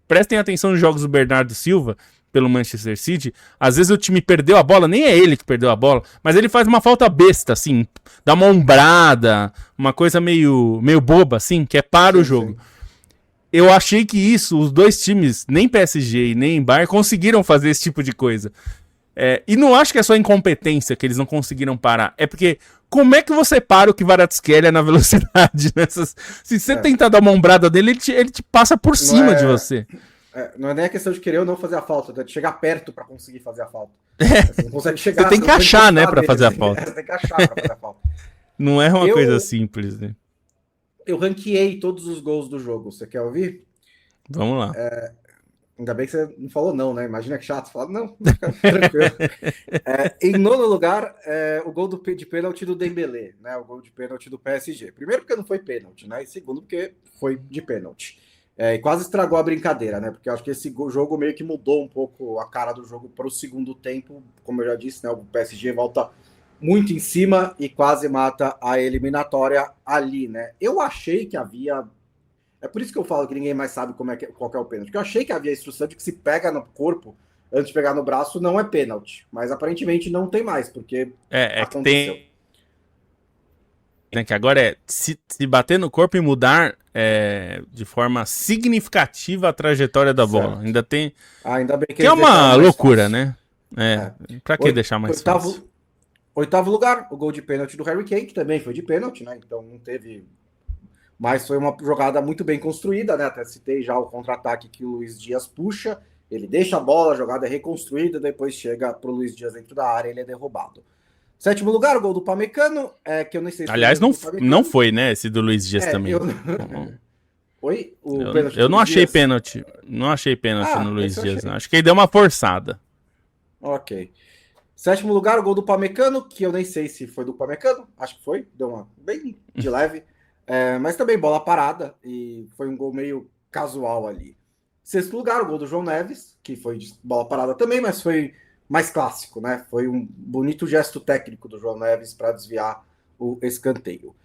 Prestem atenção nos jogos do Bernardo Silva pelo Manchester City. Às vezes o time perdeu a bola, nem é ele que perdeu a bola, mas ele faz uma falta besta, assim, dá uma ombrada, uma coisa meio boba, assim, que é para o jogo. Sim. Eu achei que os dois times, nem PSG e nem Bayern, conseguiram fazer esse tipo de coisa. E não acho que é só incompetência que eles não conseguiram parar. É porque, como é que você para o Kvaratskhelia na velocidade? Se você tentar dar uma ombrada dele, ele te passa por cima de você. Não é nem a questão de querer ou não fazer a falta, é de chegar perto pra conseguir fazer a falta. Você não consegue chegar. Você tem que achar, né, pra fazer a falta. Você tem que achar pra fazer a falta. Não é uma coisa simples, né? Eu ranqueei todos os gols do jogo. Você quer ouvir? Vamos lá. Ainda bem que você não falou não, né? Imagina que chato. Fala, não, fica tranquilo. Em nono lugar, o gol de pênalti do Dembélé, né? O gol de pênalti do PSG. Primeiro porque não foi pênalti, né? E segundo porque foi de pênalti. E quase estragou a brincadeira, né? Porque eu acho que esse jogo meio que mudou um pouco a cara do jogo para o segundo tempo. Como eu já disse, né? O PSG volta muito em cima e quase mata a eliminatória ali, né? Eu achei que havia... É por isso que eu falo que ninguém mais sabe qual que é o pênalti. Porque eu achei que havia a instrução de que se pega no corpo antes de pegar no braço não é pênalti. Mas aparentemente não tem mais, porque aconteceu. Que agora se bater no corpo e mudar de forma significativa a trajetória da bola. Ainda tem... Ainda bem que é uma loucura, fácil, né? Pra que deixar mais fácil? Oitavo lugar, o gol de pênalti do Harry Kane, que também foi de pênalti, né? Então não teve. Mas foi uma jogada muito bem construída, né? Até citei já o contra-ataque que o Luiz Dias puxa, ele deixa a bola, a jogada é reconstruída, depois chega pro Luiz Dias dentro da área, ele é derrubado. Sétimo lugar, o gol do Pamecano, que eu nem sei se Aliás, foi não foi, né? Esse do Luiz Dias também. eu... Oi? O pênalti eu não achei Dias... pênalti. Não achei pênalti no Luiz Dias. Achei. Acho que ele deu uma forçada. Ok. Sétimo lugar, o gol do Pamecano, que eu nem sei se foi do Pamecano. Acho que foi. Deu uma bem de leve. Mas também bola parada. E foi um gol meio casual ali. Sexto lugar, o gol do João Neves, que foi de bola parada também, mas foi mais clássico, né? Foi um bonito gesto técnico do João Neves para desviar o escanteio.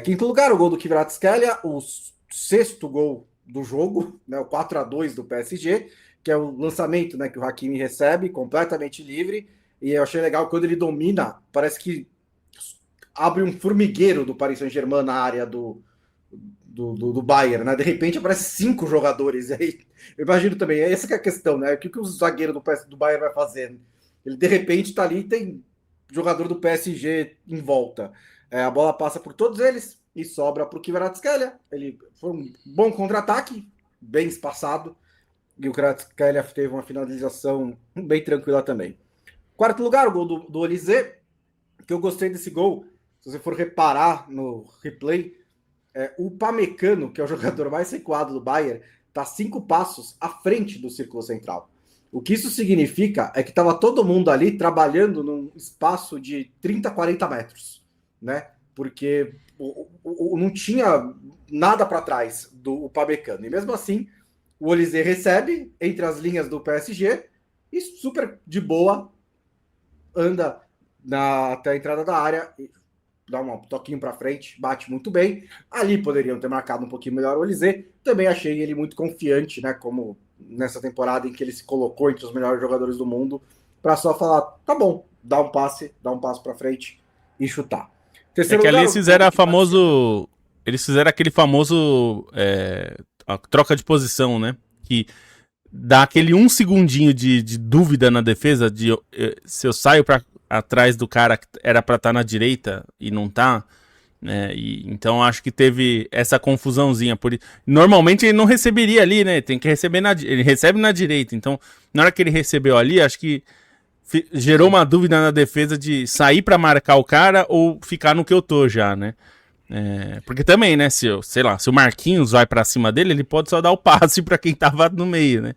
Quinto lugar, o gol do Kvaratskhelia, o sexto gol do jogo, né? O 4-2 do PSG, que é o lançamento, né, que o Hakimi recebe, completamente livre. E eu achei legal quando ele domina, parece que abre um formigueiro do Paris Saint-Germain na área do Bayern, né? De repente aparece 5 jogadores. E aí, eu imagino também, essa que é a questão, né? O que o zagueiro do Bayern vai fazer? Ele de repente tá ali e tem jogador do PSG em volta. A bola passa por todos eles e sobra para o Kvaratskhelia. Ele foi um bom contra-ataque, bem espaçado. E o Kvaratskhelia teve uma finalização bem tranquila também. Quarto lugar, o gol do Olise, que eu gostei desse gol. Se você for reparar no replay, o Pamecano, que é o jogador mais recuado do Bayern, está 5 passos à frente do círculo central. O que isso significa é que estava todo mundo ali trabalhando num espaço de 30, 40 metros, né? Porque não tinha nada para trás do Pamecano. E mesmo assim, o Olise recebe entre as linhas do PSG e super de boa anda até a entrada da área, dá um toquinho para frente, bate muito bem. Ali poderiam ter marcado um pouquinho melhor o Olise. Também achei ele muito confiante, né? Como nessa temporada em que ele se colocou entre os melhores jogadores do mundo, para só falar, tá bom, dá um passe para frente e chutar. Terceiro lugar, ali eles fizeram eles fizeram aquele famoso a troca de posição, né? Que dá aquele 1 segundinho de dúvida na defesa, se eu saio para atrás do cara que era para estar na direita e não tá, né? Então acho que teve essa confusãozinha. Normalmente ele não receberia ali, né? Tem que receber ele recebe na direita. Então, na hora que ele recebeu ali, acho que gerou uma dúvida na defesa de sair para marcar o cara ou ficar no que eu tô já, né? Porque também, né, se o Marquinhos vai pra cima dele, ele pode só dar o passe pra quem tava no meio, né?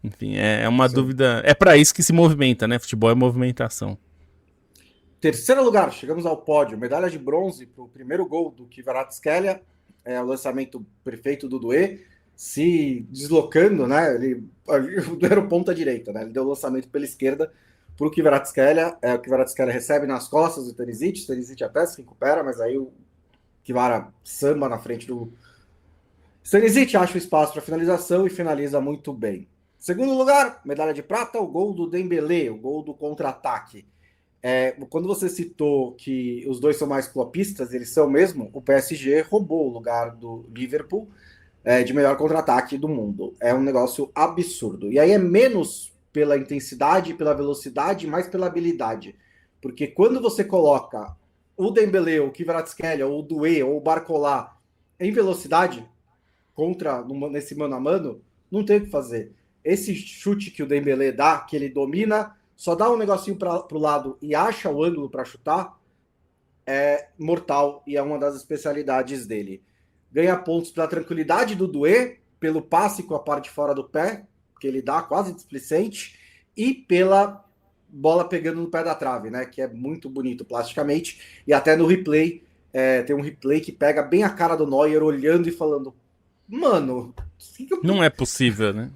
Enfim, é uma dúvida. É pra isso que se movimenta, né? Futebol é movimentação. Terceiro lugar, chegamos ao pódio. Medalha de bronze pro primeiro gol do Kvaratskhelia. O lançamento perfeito do Doué, se deslocando, né? Ele era o ponta direita, né? Ele deu o lançamento pela esquerda pro Kvaratskhelia. O Kvaratskhelia recebe nas costas do Stanisic. O Stanisic até se recupera, mas aí o Kvara samba na frente do Stanisic, acha o espaço para finalização e finaliza muito bem. Segundo lugar, medalha de prata, o gol do Dembélé, o gol do contra-ataque. Quando você citou que os dois são mais flopistas, eles são mesmo, o PSG roubou o lugar do Liverpool de melhor contra-ataque do mundo. É um negócio absurdo. E aí é menos pela intensidade, pela velocidade, mais pela habilidade. Porque quando você coloca o Dembélé, o Kvaratskhelia, ou o Doué, ou o Barcola em velocidade nesse mano a mano, não tem o que fazer. Esse chute que o Dembélé dá, que ele domina, só dá um negocinho pro lado e acha o ângulo para chutar, é mortal e é uma das especialidades dele. Ganha pontos pela tranquilidade do Doué, pelo passe com a parte de fora do pé, que ele dá quase displicente, e pela bola pegando no pé da trave, né? Que é muito bonito plasticamente. E até no replay, tem um replay que pega bem a cara do Neuer olhando e falando: mano, não é possível, né?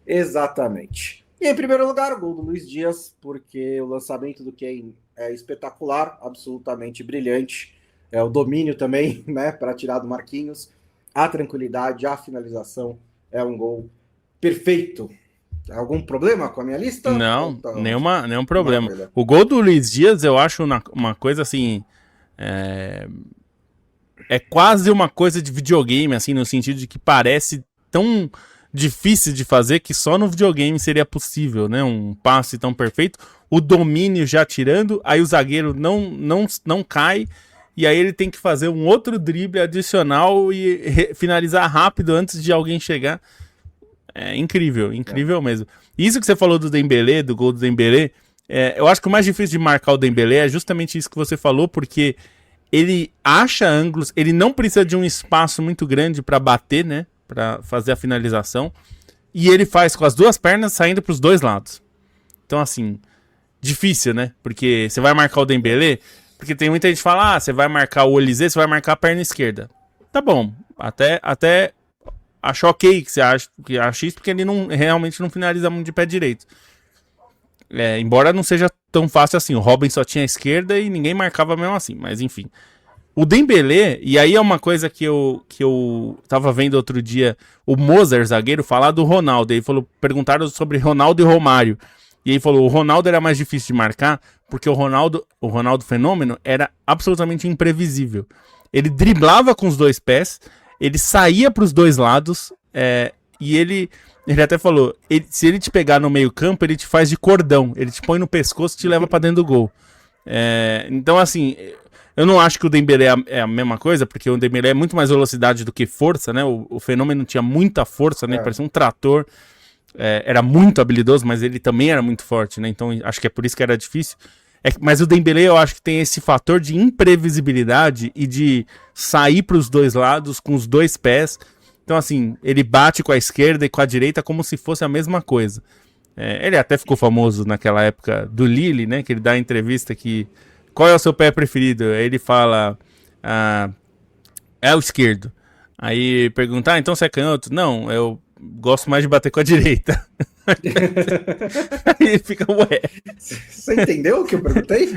Exatamente. E em primeiro lugar, o gol do Luiz Dias, porque o lançamento do Kane é espetacular, absolutamente brilhante. O domínio também, né? Para tirar do Marquinhos. A tranquilidade, a finalização é um gol perfeito. Algum problema com a minha lista? Não, nenhum problema. Maravilha. O gol do Luiz Dias, eu acho uma coisa assim... É quase uma coisa de videogame, assim, no sentido de que parece tão difíceis de fazer que só no videogame seria possível, né? Um passe tão perfeito, o domínio já tirando, aí o zagueiro não cai, e aí ele tem que fazer um outro drible adicional e finalizar rápido antes de alguém chegar. É incrível, incrível mesmo. Isso que você falou do Dembélé, do gol do Dembélé, eu acho que o mais difícil de marcar o Dembélé é justamente isso que você falou, porque ele acha ângulos, ele não precisa de um espaço muito grande para bater, né? Para fazer a finalização. E ele faz com as duas pernas saindo para os dois lados. Então, assim, difícil, né? Porque você vai marcar o Dembélé, porque tem muita gente que fala, você vai marcar o Olise, você vai marcar a perna esquerda. Tá bom, até acho ok que acha isso, porque ele realmente não finaliza muito de pé direito. Embora não seja tão fácil assim. O Robin só tinha a esquerda e ninguém marcava mesmo assim. Mas enfim. O Dembélé, e aí é uma coisa que eu tava vendo outro dia, o Moser, zagueiro, falar do Ronaldo. Perguntaram sobre Ronaldo e Romário. E ele falou, o Ronaldo era mais difícil de marcar, porque o Ronaldo Fenômeno era absolutamente imprevisível. Ele driblava com os dois pés, ele saía para os dois lados, e ele até falou, se ele te pegar no meio campo, ele te faz de cordão, ele te põe no pescoço e te leva pra dentro do gol. Então, assim, eu não acho que o Dembélé é a mesma coisa, porque o Dembélé é muito mais velocidade do que força, né? O Fenômeno tinha muita força, né? Parecia um trator. Era muito habilidoso, mas ele também era muito forte, né? Então, acho que é por isso que era difícil. Mas o Dembélé, eu acho que tem esse fator de imprevisibilidade e de sair pros dois lados com os dois pés. Então, assim, ele bate com a esquerda e com a direita como se fosse a mesma coisa. Ele até ficou famoso naquela época do Lille, né? Que ele dá a entrevista que... Qual é o seu pé preferido? Aí ele fala... é o esquerdo. Aí pergunta, então você é canhoto? Não, eu gosto mais de bater com a direita. Aí ele fica, ué... Você entendeu o que eu perguntei?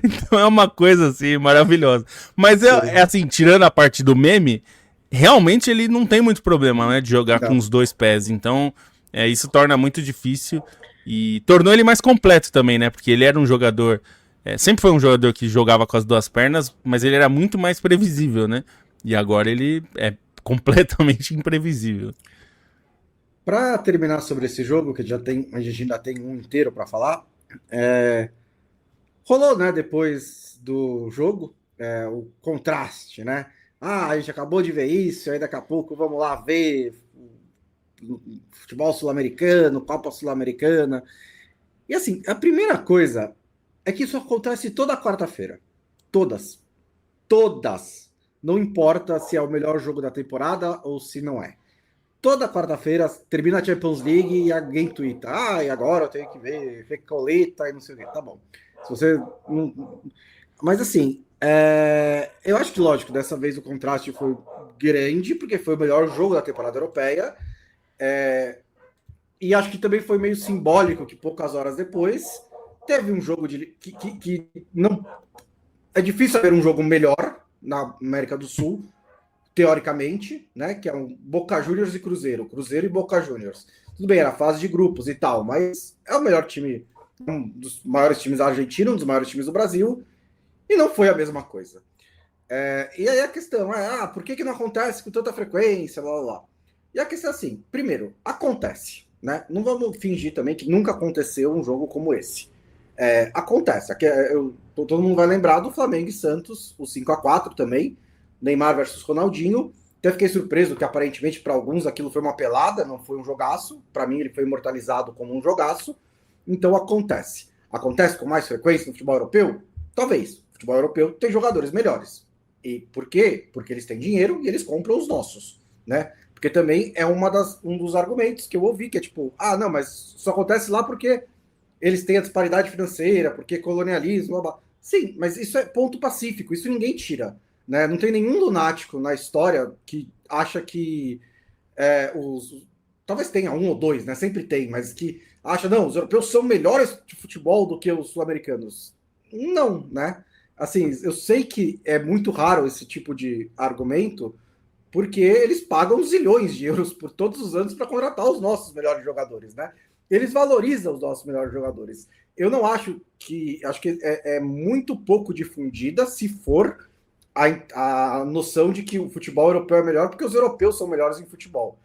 Então é uma coisa assim maravilhosa. Mas assim, tirando a parte do meme, realmente ele não tem muito problema, né, de jogar com os dois pés. Então isso torna muito difícil e tornou ele mais completo também, né? Porque ele era um jogador, sempre foi um jogador que jogava com as duas pernas, mas ele era muito mais previsível, né? E agora ele é completamente imprevisível. Para terminar sobre esse jogo, que a gente ainda tem um inteiro para falar, rolou, né, depois do jogo, o contraste, né? A gente acabou de ver isso, aí daqui a pouco vamos lá ver futebol sul-americano, Copa Sul-Americana. E assim, a primeira coisa é que isso acontece toda quarta-feira. Todas. Não importa se é o melhor jogo da temporada ou se não é. Toda quarta-feira termina a Champions League e alguém tuita. E agora eu tenho que ver Recoleta e não sei o que. Tá bom. Se você não... Mas assim, eu acho que, lógico, dessa vez o contraste foi grande, porque foi o melhor jogo da temporada europeia. E acho que também foi meio simbólico que poucas horas depois teve um jogo que não... É difícil haver um jogo melhor na América do Sul, teoricamente, né? Que é um Boca Juniors e Cruzeiro e Boca Juniors. Tudo bem, era fase de grupos e tal, mas é o melhor time, um dos maiores times argentinos, um dos maiores times do Brasil, e não foi a mesma coisa. E aí a questão é, por que não acontece com tanta frequência, blá, blá, blá. E a questão é assim, primeiro, acontece, né? Não vamos fingir também que nunca aconteceu um jogo como esse. Acontece. Aqui, todo mundo vai lembrar do Flamengo e Santos, o 5-4 também, Neymar versus Ronaldinho. Até fiquei surpreso que aparentemente para alguns aquilo foi uma pelada, não foi um jogaço. Para mim ele foi imortalizado como um jogaço. Então acontece. Acontece com mais frequência no futebol europeu? Talvez. O futebol europeu tem jogadores melhores. E por quê? Porque eles têm dinheiro e eles compram os nossos, né? Porque também é um dos argumentos que eu ouvi, que é tipo, não, mas isso acontece lá porque eles têm a disparidade financeira, porque colonialismo, blá, blá. Sim, mas isso é ponto pacífico, isso ninguém tira. Né? Não tem nenhum lunático na história que acha que talvez tenha um ou dois, né? Sempre tem, mas que acha, não, os europeus são melhores de futebol do que os sul-americanos. Não, né? Assim, eu sei que é muito raro esse tipo de argumento, porque eles pagam zilhões de euros por todos os anos para contratar os nossos melhores jogadores, né? Eles valorizam os nossos melhores jogadores. Eu não acho que... Acho que é muito pouco difundida, se for a noção de que o futebol europeu é melhor porque os europeus são melhores em futebol.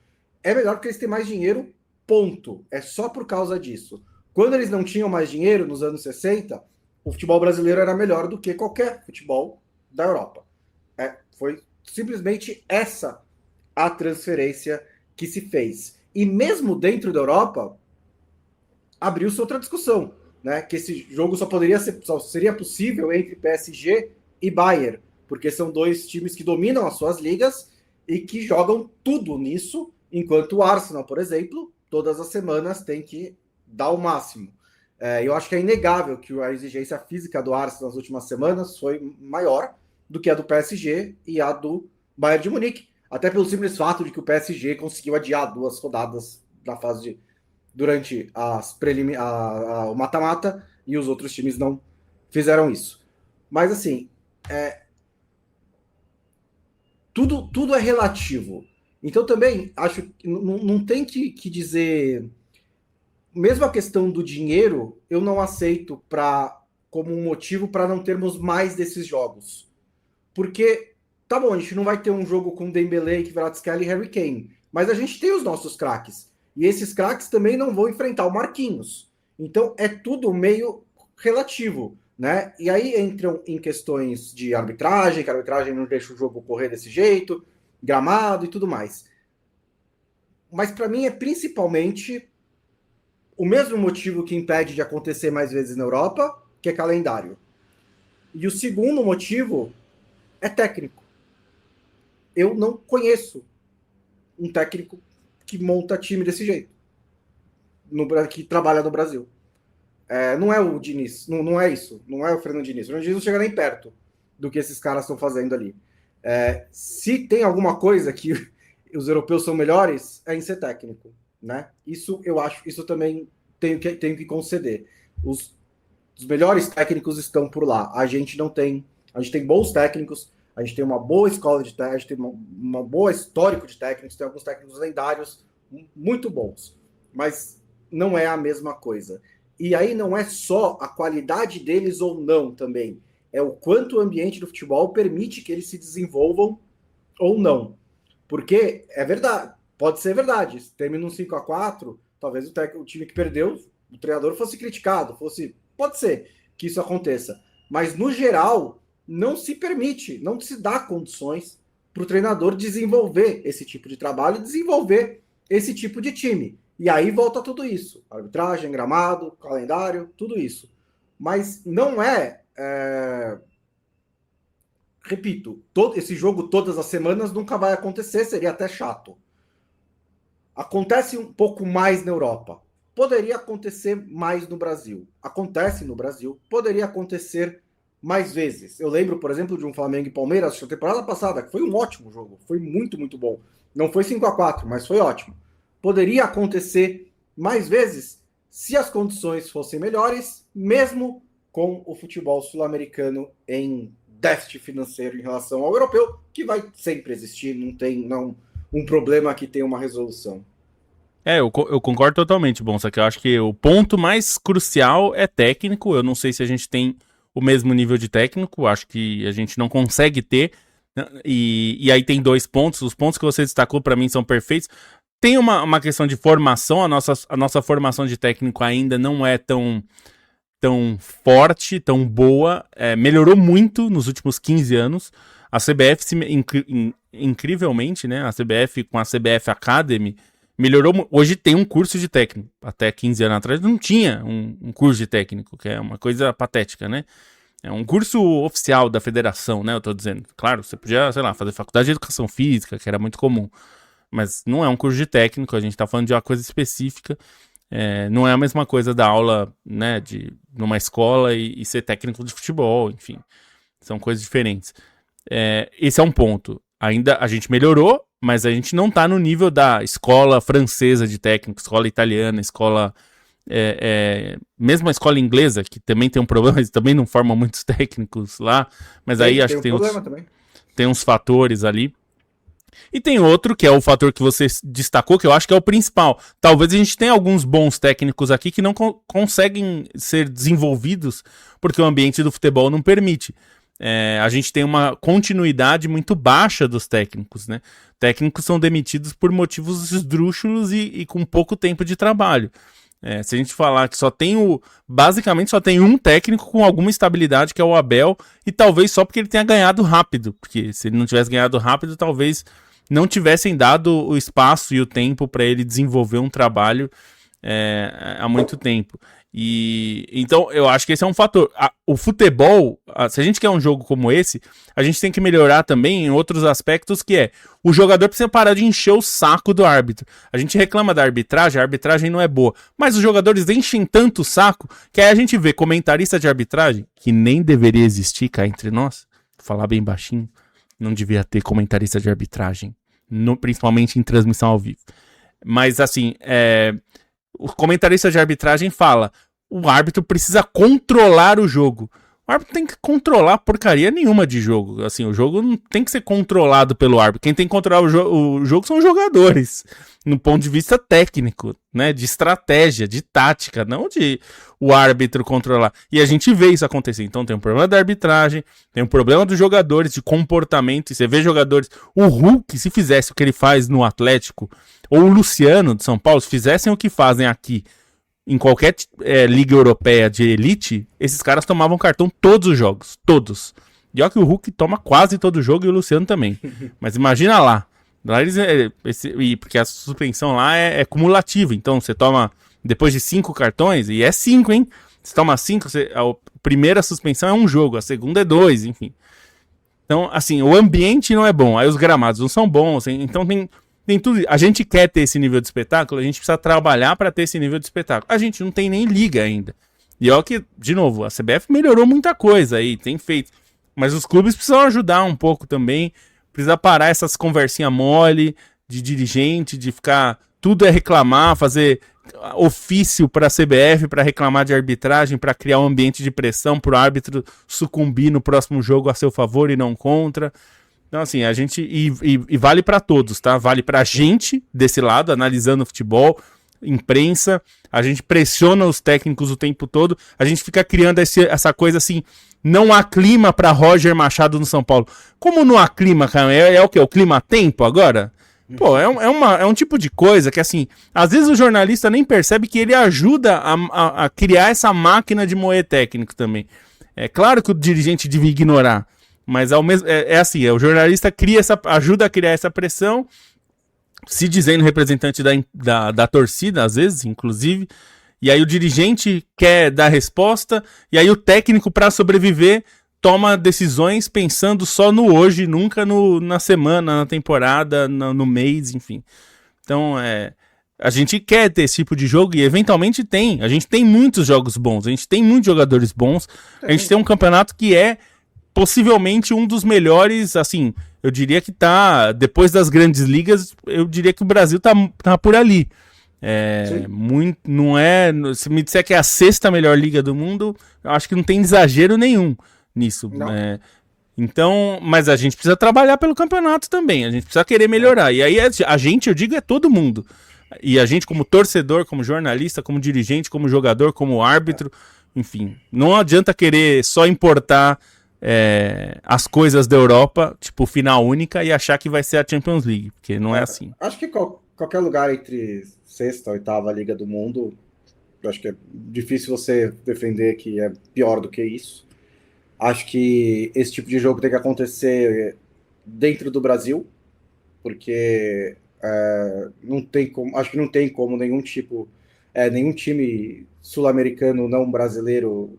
É melhor porque eles têm mais dinheiro, ponto. É só por causa disso. Quando eles não tinham mais dinheiro, nos anos 60, o futebol brasileiro era melhor do que qualquer futebol da Europa. Foi simplesmente essa a transferência que se fez. E mesmo dentro da Europa, abriu-se outra discussão, né? Que esse jogo só seria possível entre PSG e Bayern, porque são dois times que dominam as suas ligas e que jogam tudo nisso, enquanto o Arsenal, por exemplo, todas as semanas tem que dar o máximo. Eu acho que é inegável que a exigência física do Arsenal nas últimas semanas foi maior do que a do PSG e a do Bayern de Munique, até pelo simples fato de que o PSG conseguiu adiar 2 rodadas da fase durante o mata-mata e os outros times não fizeram isso. Mas assim, tudo é relativo. Então também acho que não tem que dizer, mesmo a questão do dinheiro, eu não aceito como um motivo para não termos mais desses jogos. Porque, tá bom, a gente não vai ter um jogo com Dembélé, Kvaratskhelia e Harry Kane, mas a gente tem os nossos craques. E esses craques também não vão enfrentar o Marquinhos. Então é tudo meio relativo, né? E aí entram em questões de arbitragem, que a arbitragem não deixa o jogo correr desse jeito, gramado e tudo mais. Mas para mim é principalmente o mesmo motivo que impede de acontecer mais vezes na Europa, que é calendário. E o segundo motivo é técnico. Eu não conheço um técnico que monta time desse jeito, que trabalha no Brasil. Não é o Diniz, não é isso, não é o Fernando Diniz. O Fernando Diniz não chega nem perto do que esses caras estão fazendo ali. Se tem alguma coisa que os europeus são melhores, é em ser técnico, né? Isso eu acho, isso também tenho que conceder. Os melhores técnicos estão por lá. A gente não tem. A gente tem bons técnicos, a gente tem uma boa escola de técnicos, a gente tem uma boa histórico de técnicos, tem alguns técnicos lendários muito bons, mas não é a mesma coisa. E aí não é só a qualidade deles ou não também, é o quanto o ambiente do futebol permite que eles se desenvolvam ou não. Porque é verdade, pode ser verdade, se termina um 5-4, talvez o time que perdeu, o treinador fosse criticado, pode ser que isso aconteça, mas no geral não se permite, não se dá condições para o treinador desenvolver esse tipo de trabalho e desenvolver esse tipo de time. E aí volta tudo isso, arbitragem, gramado, calendário, tudo isso. Mas não repito, esse jogo todas as semanas nunca vai acontecer, seria até chato. Acontece um pouco mais na Europa. Poderia acontecer mais no Brasil. Acontece no Brasil. Poderia acontecer mais vezes. Eu lembro, por exemplo, de um Flamengo e Palmeiras na temporada passada, que foi um ótimo jogo. Foi muito, muito bom. Não foi 5-4, mas foi ótimo. Poderia acontecer mais vezes se as condições fossem melhores, mesmo com o futebol sul-americano em déficit financeiro em relação ao europeu, que vai sempre existir, não tem um problema que tem uma resolução. Eu concordo totalmente, bom, só que eu acho que o ponto mais crucial é técnico. Eu não sei se a gente tem o mesmo nível de técnico, acho que a gente não consegue ter, e aí tem 2 pontos, os pontos que você destacou para mim são perfeitos. Tem uma questão de formação, a nossa formação de técnico ainda não é tão forte, tão boa, melhorou muito nos últimos 15 anos. A CBF, incrivelmente, né, a CBF com a CBF Academy, melhorou. Hoje tem um curso de técnico. Até 15 anos atrás não tinha um curso de técnico, que é uma coisa patética, né? É um curso oficial da federação, né? Eu tô dizendo. Claro, você podia, sei lá, fazer faculdade de educação física, que era muito comum. Mas não é um curso de técnico, a gente tá falando de uma coisa específica. Não é a mesma coisa da aula, né, numa escola e ser técnico de futebol, enfim. São coisas diferentes. Esse é um ponto. Ainda a gente melhorou, mas a gente não tá no nível da escola francesa de técnico, escola italiana, escola... mesmo a escola inglesa, que também tem um problema, eles também não formam muitos técnicos lá, mas aí acho que tem uns fatores ali. E tem outro, que é o fator que você destacou, que eu acho que é o principal. Talvez a gente tenha alguns bons técnicos aqui que não conseguem ser desenvolvidos porque o ambiente do futebol não permite. a gente tem uma continuidade muito baixa dos técnicos, né? Técnicos são demitidos por motivos esdrúxulos e com pouco tempo de trabalho. Se a gente falar que basicamente só tem um técnico com alguma estabilidade, que é o Abel, e talvez só porque ele tenha ganhado rápido, porque se ele não tivesse ganhado rápido, talvez não tivessem dado o espaço e o tempo para ele desenvolver um trabalho há muito tempo. Então eu acho que esse é um fator. O futebol, se a gente quer um jogo como esse, a gente tem que melhorar também em outros aspectos, que o jogador precisa parar de encher o saco do árbitro. A gente reclama da arbitragem, a arbitragem não é boa, mas os jogadores enchem tanto o saco que aí a gente vê comentarista de arbitragem, que nem deveria existir cá entre nós, vou falar bem baixinho, não devia ter comentarista de arbitragem, principalmente em transmissão ao vivo. Mas assim, o comentarista de arbitragem fala: o árbitro precisa controlar o jogo. O árbitro tem que controlar porcaria nenhuma de jogo. Assim, o jogo não tem que ser controlado pelo árbitro. Quem tem que controlar o jogo são os jogadores, no ponto de vista técnico, né? De estratégia, de tática, não de o árbitro controlar. E a gente vê isso acontecer. Então tem um problema da arbitragem, tem um problema dos jogadores, de comportamento. E você vê jogadores... O Hulk, se fizesse o que ele faz no Atlético, ou o Luciano de São Paulo, se fizessem o que fazem aqui em qualquer liga europeia de elite, esses caras tomavam cartão todos os jogos, todos. E olha que o Hulk toma quase todo jogo e o Luciano também. Mas imagina lá. Lá eles, porque a suspensão lá é cumulativa, então você toma depois de 5 cartões, e é 5, hein? Você toma 5, a primeira suspensão é 1 jogo, a segunda é 2, enfim. Então, assim, o ambiente não é bom, aí os gramados não são bons, então tem tudo. A gente quer ter esse nível de espetáculo, a gente precisa trabalhar para ter esse nível de espetáculo. A gente não tem nem liga ainda. E olha que, de novo, a CBF melhorou muita coisa aí, tem feito. Mas os clubes precisam ajudar um pouco também. Precisa parar essas conversinhas mole de dirigente, de ficar... Tudo é reclamar, fazer ofício para a CBF para reclamar de arbitragem, para criar um ambiente de pressão para o árbitro sucumbir no próximo jogo a seu favor e não contra. Então, assim, a gente... E vale para todos, tá? Vale pra gente, desse lado, analisando o futebol, imprensa, a gente pressiona os técnicos o tempo todo, a gente fica criando essa coisa assim, não há clima para Roger Machado no São Paulo. Como não há clima, cara? É o quê? O clima-tempo agora? Pô, é um tipo de coisa que, assim, às vezes o jornalista nem percebe que ele ajuda a criar essa máquina de moer técnico também. É claro que o dirigente devia ignorar, mas ao mesmo, assim, o jornalista ajuda a criar essa pressão, se dizendo representante da torcida, às vezes, inclusive, e aí o dirigente quer dar resposta, e aí o técnico, para sobreviver, toma decisões pensando só no hoje, nunca na semana, na temporada, no mês, enfim. Então, a gente quer ter esse tipo de jogo e eventualmente tem. A gente tem muitos jogos bons, a gente tem muitos jogadores bons, a gente tem um campeonato que é possivelmente um dos melhores, assim, eu diria que tá, depois das grandes ligas, eu diria que o Brasil tá por ali. Muito, não é, se me disser que é a 6ª melhor liga do mundo, eu acho que não tem exagero nenhum nisso. Então, mas a gente precisa trabalhar pelo campeonato também, a gente precisa querer melhorar. E aí a gente, eu digo, é todo mundo. E a gente como torcedor, como jornalista, como dirigente, como jogador, como árbitro, enfim, não adianta querer só importar as coisas da Europa, tipo final única, e achar que vai ser a Champions League, porque não é assim. Acho que qualquer lugar entre 6ª e 8ª liga do mundo, eu acho que é difícil você defender que é pior do que isso. Acho que esse tipo de jogo tem que acontecer dentro do Brasil, porque não tem como, acho que não tem como nenhum time sul-americano não brasileiro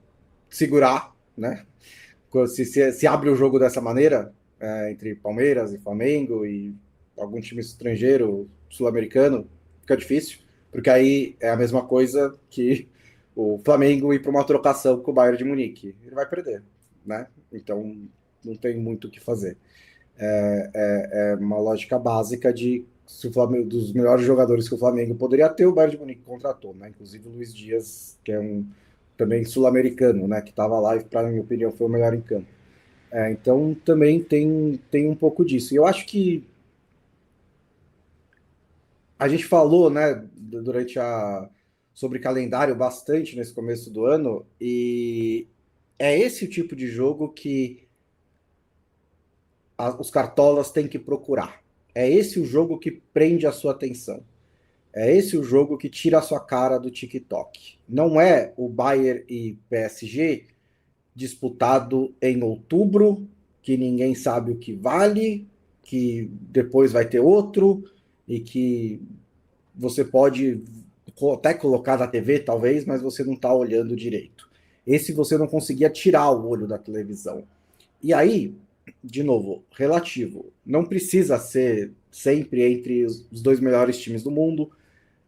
segurar, né? Se abre o jogo dessa maneira, entre Palmeiras e Flamengo e algum time estrangeiro, sul-americano, fica difícil, porque aí é a mesma coisa que o Flamengo ir para uma trocação com o Bayern de Munique. Ele vai perder, né? Então não tem muito o que fazer. É uma lógica básica de se o Flamengo, dos melhores jogadores que o Flamengo poderia ter, o Bayern de Munique contratou, né? Inclusive o Luiz Dias, que é também sul-americano, né? Que estava lá e, para minha opinião, foi o melhor em campo. Então também tem um pouco disso. E eu acho que a gente falou, né, sobre calendário bastante nesse começo do ano, e é esse o tipo de jogo que os cartolas têm que procurar. É esse o jogo que prende a sua atenção. É esse o jogo que tira a sua cara do TikTok. Não é o Bayern e PSG disputado em outubro, que ninguém sabe o que vale, que depois vai ter outro, e que você pode até colocar na TV, talvez, mas você não está olhando direito. Esse você não conseguia tirar o olho da televisão. E aí, de novo, relativo. Não precisa ser sempre entre os dois melhores times do mundo,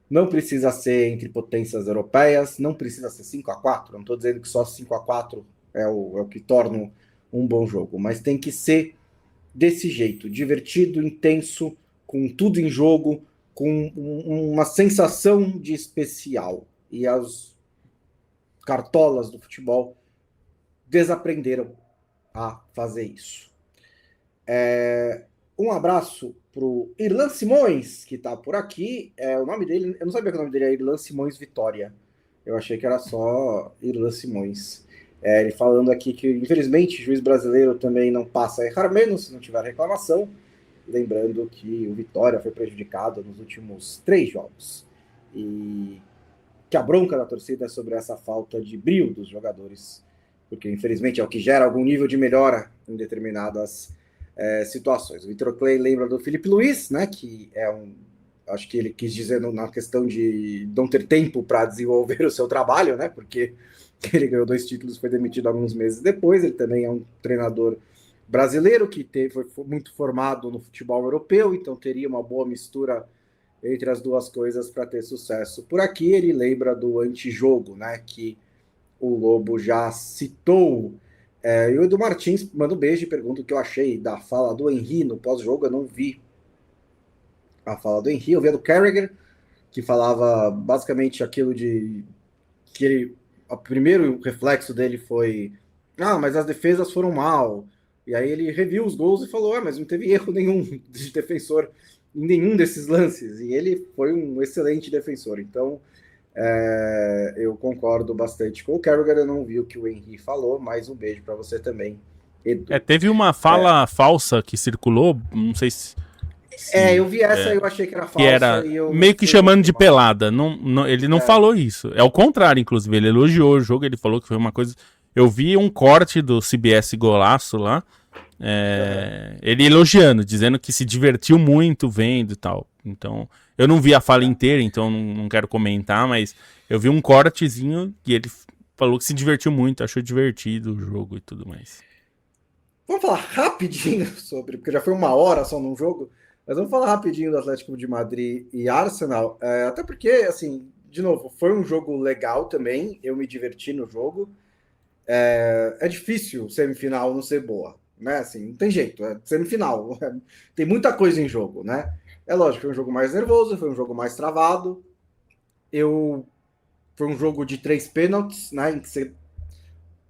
não precisa ser entre potências europeias, não precisa ser 5-4. Não estou dizendo que só 5-4 é o que torna um bom jogo, mas tem que ser desse jeito, divertido, intenso, com tudo em jogo, com uma sensação de especial. E as cartolas do futebol desaprenderam a fazer isso. Um abraço pro Irlan Simões, que tá por aqui. O nome dele, eu não sabia que o nome dele é Irlan Simões Vitória. Eu achei que era só Irlan Simões. Ele falando aqui que, infelizmente, o juiz brasileiro também não passa a errar menos se não tiver reclamação. Lembrando que o Vitória foi prejudicado nos últimos 3 jogos. E que a bronca da torcida é sobre essa falta de brio dos jogadores. Porque, infelizmente, é o que gera algum nível de melhora em determinadas situações. O Vitor Clay lembra do Felipe Luiz, né, que acho que ele quis dizer na questão de não ter tempo para desenvolver o seu trabalho, né, porque ele ganhou 2 títulos, foi demitido alguns meses depois. Ele também é um treinador brasileiro que foi muito formado no futebol europeu, então teria uma boa mistura entre as duas coisas para ter sucesso. Por aqui ele lembra do antijogo, né, que o Lobo já citou. E o Edu Martins manda um beijo e pergunta o que eu achei da fala do Henry no pós-jogo. Eu não vi a fala do Henry, eu vi a do Carragher, que falava basicamente aquilo de que o primeiro reflexo dele foi: mas as defesas foram mal. E aí ele reviu os gols e falou: mas não teve erro nenhum de defensor em nenhum desses lances. E ele foi um excelente defensor. Então, eu concordo bastante com o Carragher. Eu não vi o que o Henry falou, mas um beijo para você também, Edu. Teve uma fala falsa que circulou, não sei se... eu vi essa e eu achei que era falsa. Que era meio que chamando de pelada. Ele não falou isso. É o contrário, inclusive. Ele elogiou o jogo, ele falou que foi uma coisa... Eu vi um corte do CBS Golaço lá, ele elogiando, dizendo que se divertiu muito vendo e tal. Então, eu não vi a fala inteira, então não quero comentar, mas eu vi um cortezinho e ele falou que se divertiu muito, achou divertido o jogo e tudo mais. Vamos falar rapidinho sobre, porque já foi 1 hora só num jogo, mas vamos falar rapidinho do Atlético de Madrid e Arsenal, até porque, assim, de novo, foi um jogo legal também, eu me diverti no jogo. É difícil semifinal não ser boa, né? Assim, não tem jeito, é semifinal, tem muita coisa em jogo, né? É lógico, foi um jogo mais nervoso, foi um jogo mais travado. Foi um jogo de 3 pênaltis, né? Em que você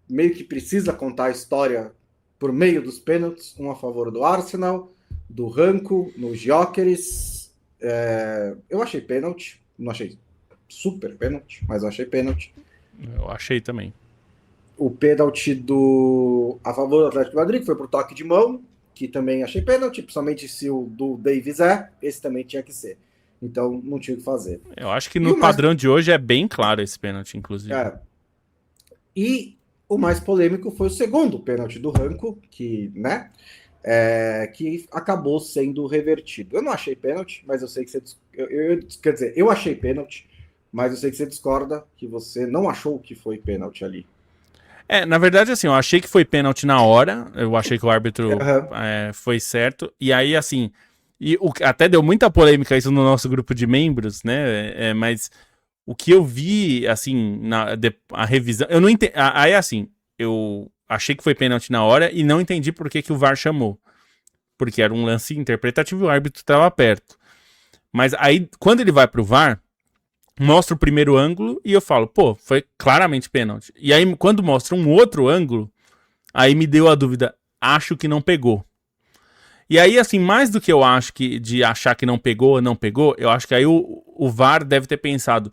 meio que precisa contar a história por meio dos pênaltis, um a favor do Arsenal, do Ranco, no Gyökeres. Eu achei pênalti, não achei super pênalti, mas eu achei pênalti. Eu achei também. O pênalti a favor do Atlético de Madrid, que foi por toque de mão, que também achei pênalti, principalmente se o do Davies esse também tinha que ser. Então, não tinha o que fazer. Eu acho que no padrão de hoje é bem claro esse pênalti, inclusive. E o mais polêmico foi o segundo pênalti do Ranco, que, né, que acabou sendo revertido. Eu não achei pênalti, mas eu sei que você... quer dizer, eu achei pênalti, mas eu sei que você discorda, que você não achou que foi pênalti ali. Na verdade, assim, eu achei que foi pênalti na hora, eu achei que o árbitro foi certo, e aí, assim, até deu muita polêmica isso no nosso grupo de membros, né, mas o que eu vi, assim, a revisão, eu não entendi, aí, assim, eu achei que foi pênalti na hora e não entendi por que o VAR chamou, porque era um lance interpretativo e o árbitro estava perto, mas aí, quando ele vai pro VAR, mostra o primeiro ângulo e eu falo, pô, foi claramente pênalti. E aí, quando mostra um outro ângulo, aí me deu a dúvida, acho que não pegou. E aí, assim, mais do que eu acho de achar que não pegou ou não pegou, eu acho que aí o VAR deve ter pensado,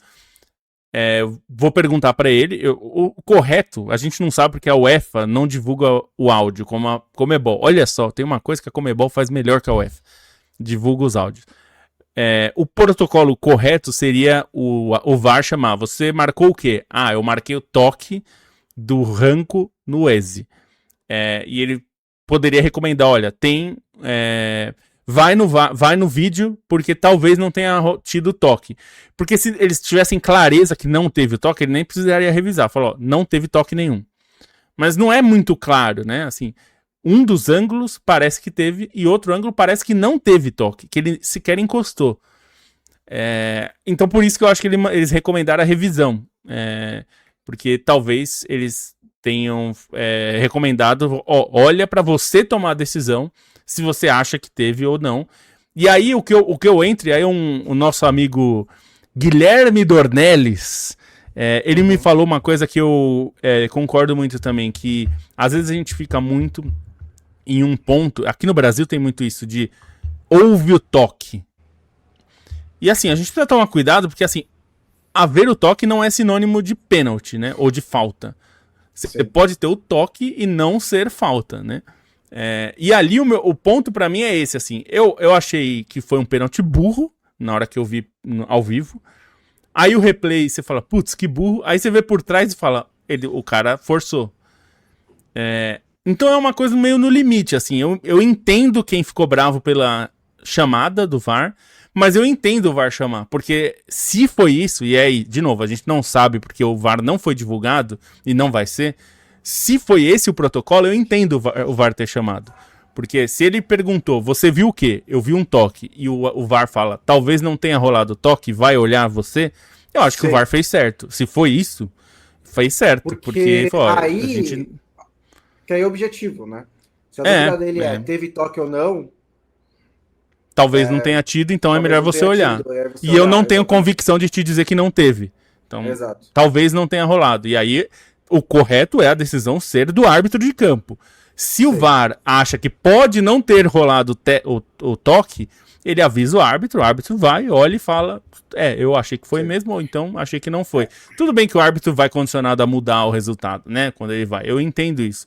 Vou perguntar pra ele. O correto, a gente não sabe porque a UEFA não divulga o áudio, como a Conmebol. Olha só, tem uma coisa que a Conmebol faz melhor que a UEFA. Divulga os áudios. O protocolo correto seria o VAR chamar. Você marcou o quê? Eu marquei o toque do Ranco no Eze. E ele poderia recomendar, olha, vai no vídeo, porque talvez não tenha tido toque. Porque se eles tivessem clareza que não teve toque, ele nem precisaria revisar. Falou, não teve toque nenhum. Mas não é muito claro, né? Assim, um dos ângulos parece que teve e outro ângulo parece que não teve toque, que ele sequer encostou. Então por isso que eu acho que eles recomendaram a revisão. Porque talvez eles tenham recomendado, olha para você tomar a decisão se você acha que teve ou não. E aí o que eu entre, aí o nosso amigo Guilherme Dornelles, ele me falou uma coisa que eu concordo muito também, que às vezes a gente fica muito em um ponto, aqui no Brasil tem muito isso, de houve o toque. E assim, a gente precisa tomar cuidado, porque assim, haver o toque não é sinônimo de pênalti, né? Ou de falta. Você pode ter o toque e não ser falta, né? E ali o ponto pra mim é esse, assim. Eu achei que foi um pênalti burro, na hora que eu vi ao vivo. Aí o replay, você fala, putz, que burro. Aí você vê por trás e fala, o cara forçou. Então é uma coisa meio no limite, assim. Eu entendo quem ficou bravo pela chamada do VAR, mas eu entendo o VAR chamar, porque se foi isso, e aí, de novo, a gente não sabe porque o VAR não foi divulgado e não vai ser, se foi esse o protocolo, eu entendo o VAR ter chamado. Porque se ele perguntou, você viu o quê? Eu vi um toque, e o VAR fala, talvez não tenha rolado toque, vai olhar você, eu acho que o VAR fez certo. Se foi isso, fez certo, porque aí, a gente... que aí é objetivo, né? Se a dúvida dele teve toque ou não... Talvez não tenha tido, então é melhor você olhar. E eu não tenho convicção de te dizer que não teve. Então, talvez não tenha rolado. E aí, o correto é a decisão ser do árbitro de campo. Se o VAR acha que pode não ter rolado o toque, ele avisa o árbitro vai, olha e fala, eu achei que foi mesmo, ou então achei que não foi. Tudo bem que o árbitro vai condicionado a mudar o resultado, né, quando ele vai. Eu entendo isso.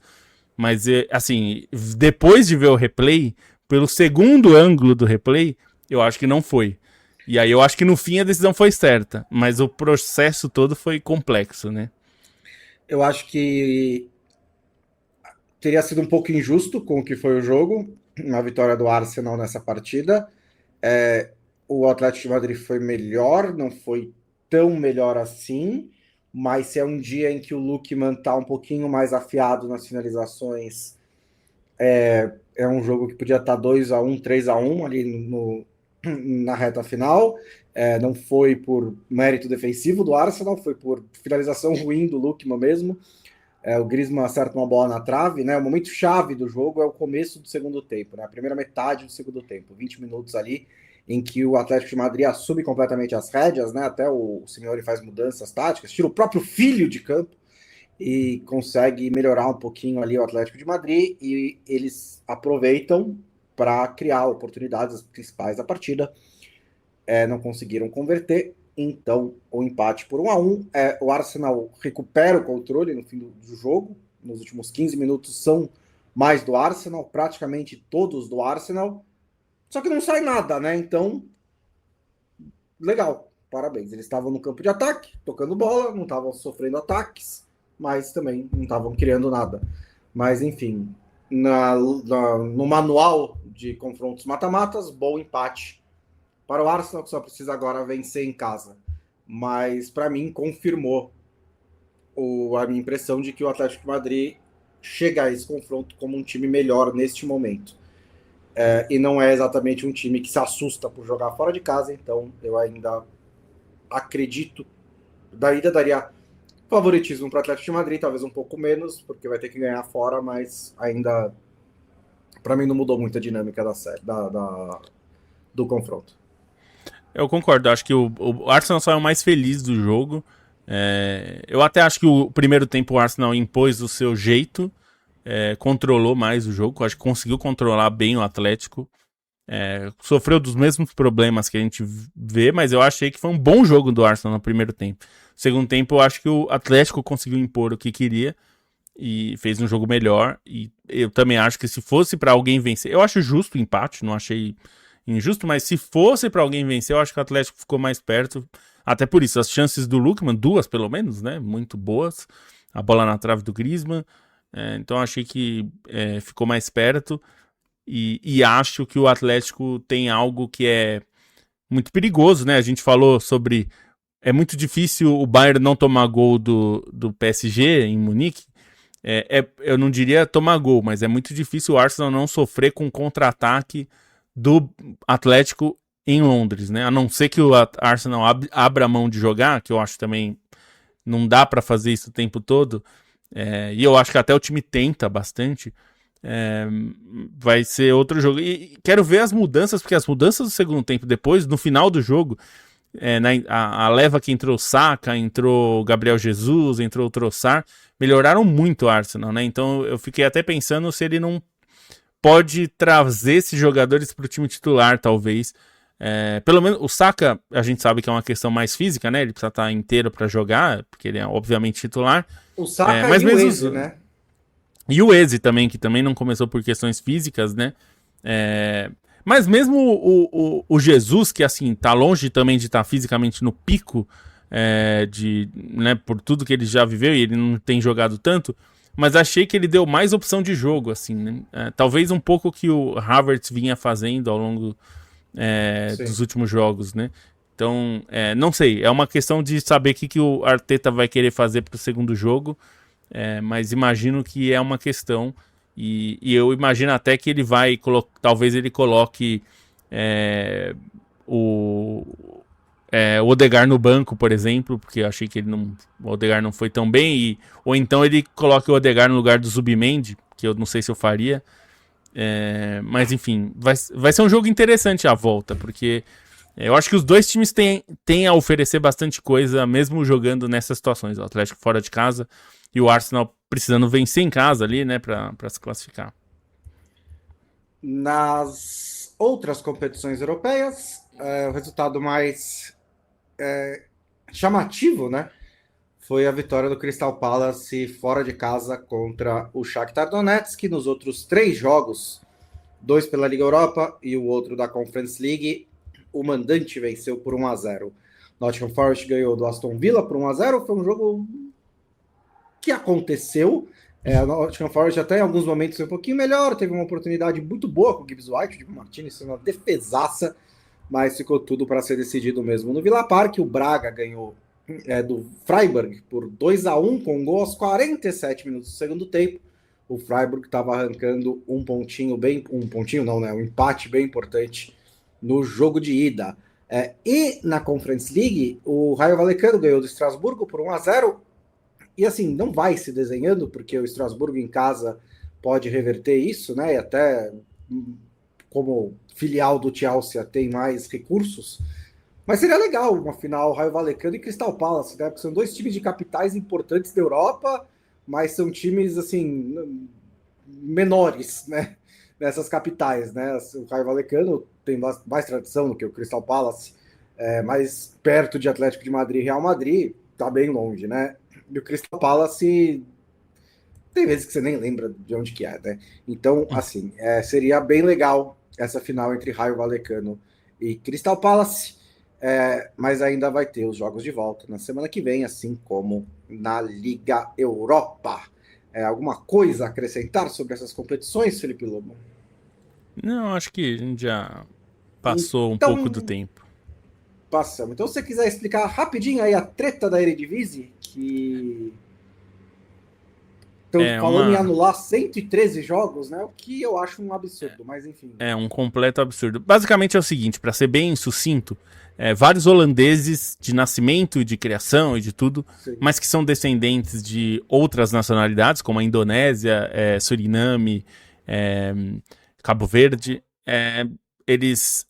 Mas, assim, depois de ver o replay... Pelo segundo ângulo do replay, eu acho que não foi. E aí eu acho que no fim a decisão foi certa. Mas o processo todo foi complexo, né? Eu acho que teria sido um pouco injusto com o que foi o jogo. A vitória do Arsenal nessa partida. O Atlético de Madrid foi melhor, não foi tão melhor assim. Mas se é um dia em que o Lookman tá um pouquinho mais afiado nas finalizações... É um jogo que podia estar 2-1, 3-1 ali na reta final. Não foi por mérito defensivo do Arsenal, foi por finalização ruim do Lookman mesmo. O Griezmann acerta uma bola na trave, né? O momento chave do jogo é o começo do segundo tempo, né? A primeira metade do segundo tempo, 20 minutos ali, em que o Atlético de Madrid assume completamente as rédeas, né? Até o Simeone faz mudanças táticas, tira o próprio filho de campo e consegue melhorar um pouquinho ali o Atlético de Madrid, e eles aproveitam para criar oportunidades principais da partida. Não conseguiram converter, então o empate por 1-1. O Arsenal recupera o controle no fim do jogo, nos últimos 15 minutos são mais do Arsenal, praticamente todos do Arsenal, só que não sai nada, né? Então, legal, parabéns. Eles estavam no campo de ataque, tocando bola, não estavam sofrendo ataques, mas também não estavam criando nada. Mas, enfim, no manual de confrontos mata-matas, bom empate para o Arsenal, que só precisa agora vencer em casa. Mas, para mim, confirmou a minha impressão de que o Atlético de Madrid chega a esse confronto como um time melhor neste momento. E não é exatamente um time que se assusta por jogar fora de casa, então eu ainda acredito, daria favoritismo para o Atlético de Madrid, talvez um pouco menos, porque vai ter que ganhar fora, mas ainda, para mim, não mudou muito a dinâmica da série, do confronto. Eu concordo, acho que o Arsenal saiu mais feliz do jogo. Eu até acho que o primeiro tempo o Arsenal impôs o seu jeito, controlou mais o jogo, acho que conseguiu controlar bem o Atlético. Sofreu dos mesmos problemas que a gente vê, mas eu achei que foi um bom jogo do Arsenal no primeiro tempo. Segundo tempo, eu acho que o Atlético conseguiu impor o que queria e fez um jogo melhor. E eu também acho que se fosse pra alguém vencer, eu acho justo o empate, não achei injusto, mas se fosse pra alguém vencer, eu acho que o Atlético ficou mais perto. Até por isso, as chances do Lookman, duas pelo menos, né? Muito boas. A bola na trave do Griezmann. Então achei que ficou mais perto. E acho que o Atlético tem algo que é muito perigoso, né? A gente falou sobre... É muito difícil o Bayern não tomar gol do PSG em Munique. Eu não diria tomar gol, mas é muito difícil o Arsenal não sofrer com contra-ataque do Atlético em Londres, né? A não ser que o Arsenal abra a mão de jogar, que eu acho também não dá para fazer isso o tempo todo. E eu acho que até o time tenta bastante. Vai ser outro jogo. E quero ver as mudanças, porque as mudanças do segundo tempo depois, no final do jogo, a leva que entrou o Saka, entrou o Gabriel Jesus, entrou o Trossard, melhoraram muito o Arsenal, né? Então eu fiquei até pensando se ele não pode trazer esses jogadores para o time titular, talvez. Pelo menos o Saka, a gente sabe que é uma questão mais física, né? Ele precisa estar inteiro para jogar, porque ele é obviamente titular. O Saka Mas e o mesmo Eze, né? E o Eze também, que também não começou por questões físicas, né? Mas mesmo o Jesus, que assim, tá longe também de estar fisicamente no pico, né, por tudo que ele já viveu, e ele não tem jogado tanto, mas achei que ele deu mais opção de jogo, assim, né? Talvez um pouco que o Havertz vinha fazendo ao longo dos últimos jogos, né? Então, não sei, é uma questão de saber o que o Arteta vai querer fazer pro segundo jogo, mas imagino que é uma questão, e eu imagino até que ele vai, talvez ele coloque o Odegaard no banco, por exemplo, porque eu achei que o Odegaard não foi tão bem, ou então ele coloque o Odegaard no lugar do Zubimendi, que eu não sei se eu faria, mas enfim, vai ser um jogo interessante à volta, porque eu acho que os dois times têm a oferecer bastante coisa, mesmo jogando nessas situações, o Atlético fora de casa e o Arsenal precisando vencer em casa ali, né, pra se classificar. Nas outras competições europeias, o resultado mais chamativo, né, foi a vitória do Crystal Palace fora de casa contra o Shakhtar Donetsk, que nos outros 3 jogos, 2 pela Liga Europa e o outro da Conference League, o mandante venceu por 1-0. Nottingham Forest ganhou do Aston Villa por 1-0, foi um jogo que aconteceu. A Nottingham Forest até em alguns momentos foi um pouquinho melhor, teve uma oportunidade muito boa com o Gibbs White, o Dibu Martinez, uma defesaça, mas ficou tudo para ser decidido mesmo no Villa Park. O Braga ganhou do Freiburg por 2-1 com um gol aos 47 minutos do segundo tempo. O Freiburg estava arrancando um empate bem importante no jogo de ida. E na Conference League, o Rayo Vallecano ganhou do Estrasburgo por 1-0. E assim, não vai se desenhando, porque o Estrasburgo em casa pode reverter isso, né? E até como filial do Chelsea tem mais recursos. Mas seria legal uma final Rayo Vallecano e Crystal Palace, né? Porque são 2 times de capitais importantes da Europa, mas são times assim menores, né? Nessas capitais, né? O Rayo Vallecano tem mais tradição do que o Crystal Palace, mais perto de Atlético de Madrid e Real Madrid, tá bem longe, né? E o Crystal Palace tem vezes que você nem lembra de onde que é, né? Então, assim, seria bem legal essa final entre Rayo Vallecano e Crystal Palace, mas ainda vai ter os jogos de volta na semana que vem, assim como na Liga Europa. Alguma coisa a acrescentar sobre essas competições, Felipe Lobo? Não, acho que a gente já passou um Então, pouco do tempo. passamos. Então, se você quiser explicar rapidinho aí a treta da Eredivisie, que estão falando em anular 113 jogos, né? O que eu acho um absurdo, mas enfim. É um completo absurdo. Basicamente é o seguinte, para ser bem sucinto, vários holandeses de nascimento e de criação e de tudo, Sim. mas que são descendentes de outras nacionalidades, como a Indonésia, Suriname, Cabo Verde, eles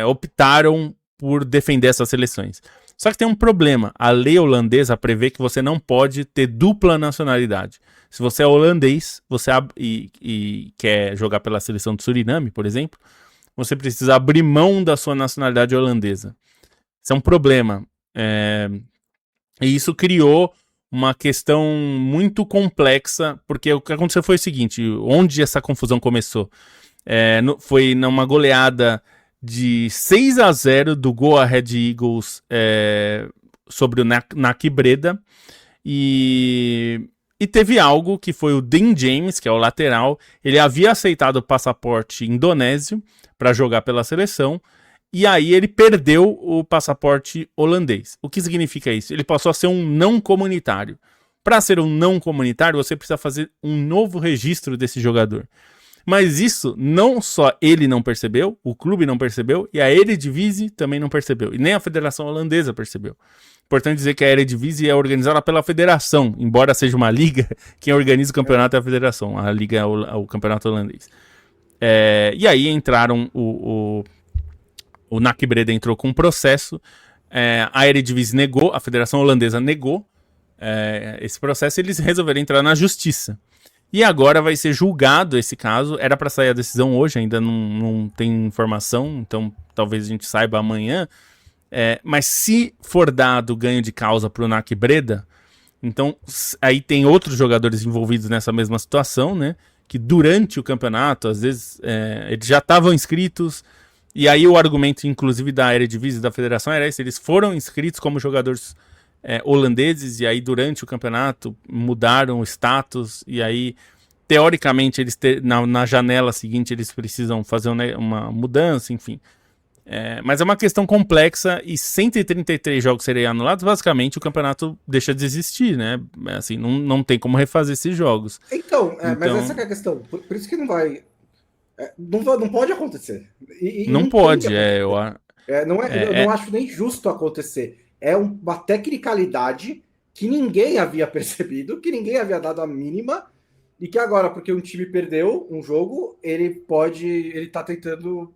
optaram por defender essas seleções. Só que tem um problema. A lei holandesa prevê que você não pode ter dupla nacionalidade. Se você é holandês e quer jogar pela seleção do Suriname, por exemplo, você precisa abrir mão da sua nacionalidade holandesa. Isso é um problema. E isso criou uma questão muito complexa, porque o que aconteceu foi o seguinte, onde essa confusão começou? Foi numa goleada de 6-0 do Go Ahead Eagles sobre o NAC Breda, e teve algo que foi o Dean James, que é o lateral, ele havia aceitado o passaporte indonésio para jogar pela seleção, e aí ele perdeu o passaporte holandês. O que significa isso? Ele passou a ser um não comunitário. Para ser um não comunitário, você precisa fazer um novo registro desse jogador. Mas isso não só ele não percebeu, o clube não percebeu, e a Eredivisie também não percebeu, e nem a Federação Holandesa percebeu. Importante dizer que a Eredivisie é organizada pela federação, embora seja uma liga, quem organiza o campeonato é a federação, a liga é o campeonato holandês. E aí entraram o NAC Breda entrou com um processo, a Eredivisie negou, a Federação Holandesa negou esse processo, e eles resolveram entrar na justiça. E agora vai ser julgado esse caso, era para sair a decisão hoje, ainda não tem informação, então talvez a gente saiba amanhã, mas se for dado ganho de causa para o NAC Breda, então aí tem outros jogadores envolvidos nessa mesma situação, né, que durante o campeonato, às vezes, eles já estavam inscritos. E aí o argumento, inclusive, da Eredivisie da federação era esse, eles foram inscritos como jogadores holandeses, e aí durante o campeonato mudaram o status, e aí, teoricamente, eles na janela seguinte eles precisam fazer uma mudança, enfim. Mas é uma questão complexa, e 133 jogos serem anulados, basicamente o campeonato deixa de existir, né? Assim, não tem como refazer esses jogos. Então, mas essa que é a questão, por isso que não vai... Não pode acontecer. Não pode, eu não acho nem justo acontecer. É uma tecnicalidade que ninguém havia percebido, que ninguém havia dado a mínima, e que agora, porque um time perdeu um jogo, ele tá tentando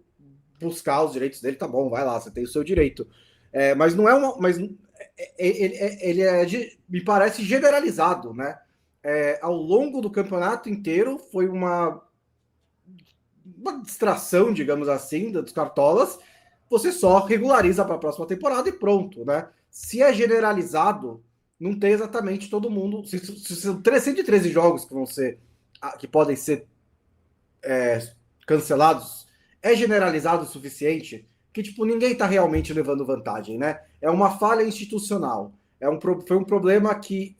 buscar os direitos dele, tá bom, vai lá, você tem o seu direito. Mas não é uma... Mas ele me parece generalizado, né? Ao longo do campeonato inteiro, foi uma distração, digamos assim, dos cartolas, você só regulariza para a próxima temporada e pronto, né? Se é generalizado, não tem exatamente todo mundo. Se são 313 jogos que podem ser cancelados, é generalizado o suficiente que, tipo, ninguém está realmente levando vantagem, né? É uma falha institucional. Foi um problema de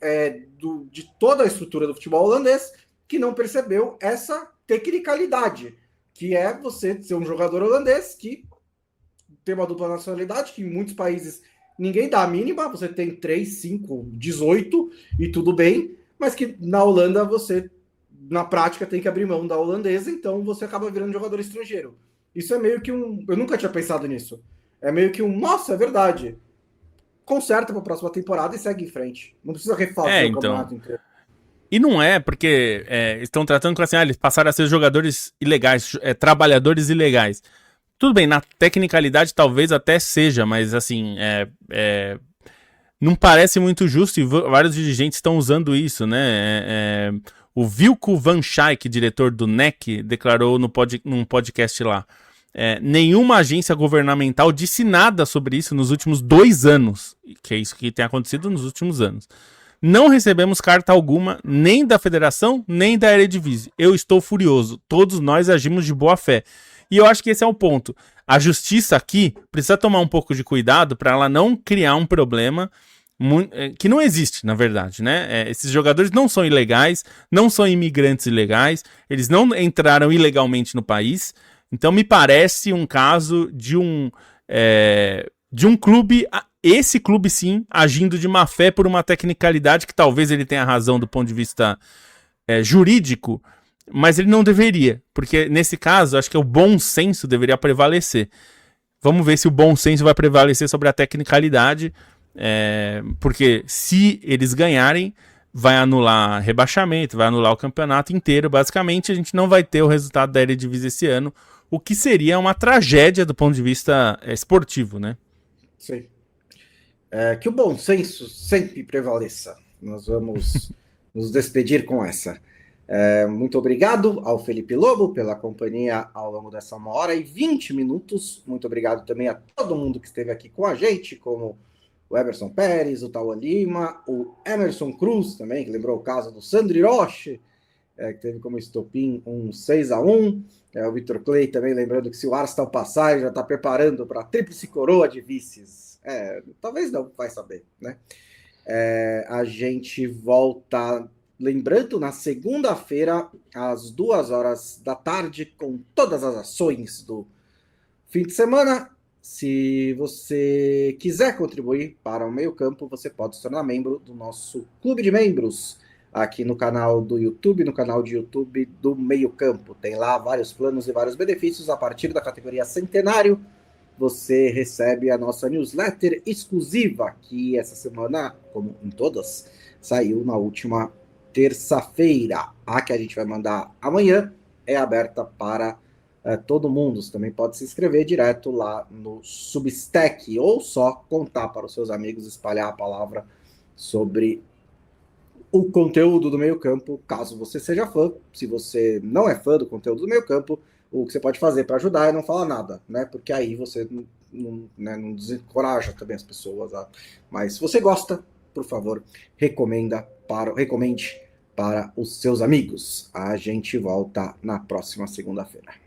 toda a estrutura do futebol holandês que não percebeu essa tecnicalidade, que é você ser um jogador holandês que tem uma dupla nacionalidade, que em muitos países ninguém dá a mínima, você tem 3, 5, 18 e tudo bem, mas que na Holanda você, na prática, tem que abrir mão da holandesa, então você acaba virando jogador estrangeiro. Isso é meio que eu nunca tinha pensado nisso. É meio que nossa, é verdade. Conserta para a próxima temporada e segue em frente. Não precisa refazer o campeonato inteiro. E não porque estão tratando com assim, eles passaram a ser jogadores ilegais, trabalhadores ilegais. Tudo bem, na tecnicalidade talvez até seja, mas assim, não parece muito justo, e vários dirigentes estão usando isso, né? O Wilco van Schaik, diretor do NEC, declarou num podcast lá, nenhuma agência governamental disse nada sobre isso nos últimos 2 anos, que é isso que tem acontecido nos últimos anos. Não recebemos carta alguma, nem da federação, nem da Eredivisie. Eu estou furioso. Todos nós agimos de boa fé. E eu acho que esse é o ponto. A justiça aqui precisa tomar um pouco de cuidado para ela não criar um problema que não existe, na verdade, né? Esses jogadores não são ilegais, não são imigrantes ilegais, eles não entraram ilegalmente no país. Então me parece um caso de um clube, esse clube sim, agindo de má fé por uma tecnicalidade que talvez ele tenha razão do ponto de vista jurídico, mas ele não deveria, porque nesse caso acho que o bom senso deveria prevalecer. Vamos ver se o bom senso vai prevalecer sobre a tecnicalidade, porque se eles ganharem, vai anular rebaixamento, vai anular o campeonato inteiro. Basicamente a gente não vai ter o resultado da Eredivisie esse ano, o que seria uma tragédia do ponto de vista esportivo, né? Sim. Que o bom senso sempre prevaleça. Nós vamos nos despedir com essa. Muito obrigado ao Felipe Lobo pela companhia ao longo dessa 1h20. Muito obrigado também a todo mundo que esteve aqui com a gente, como o Emerson Pérez, o Tauan Lima, o Emerson Cruz também, que lembrou o caso do Sandro Hiroshi, que teve como estopim um 6-1. O Vitor Clay também lembrando que se o Arsenal passar, ele já está preparando para a tríplice coroa de vices. Talvez não, vai saber, né? A gente volta, lembrando, na segunda-feira, às 14h, com todas as ações do fim de semana. Se você quiser contribuir para o Meio Campo, você pode se tornar membro do nosso clube de membros aqui no canal do YouTube, no canal de YouTube do Meio Campo. Tem lá vários planos e vários benefícios. A partir da categoria Centenário, você recebe a nossa newsletter exclusiva, que essa semana, como em todas, saiu na última terça-feira. A que a gente vai mandar amanhã é aberta para todo mundo. Você também pode se inscrever direto lá no Substack, ou só contar para os seus amigos, espalhar a palavra sobre o conteúdo do Meio Campo, caso você seja fã. Se você não é fã do conteúdo do Meio Campo, o que você pode fazer para ajudar é não falar nada, né? Porque aí você não desencoraja também as pessoas. Mas se você gosta, por favor, recomende para os seus amigos. A gente volta na próxima segunda-feira.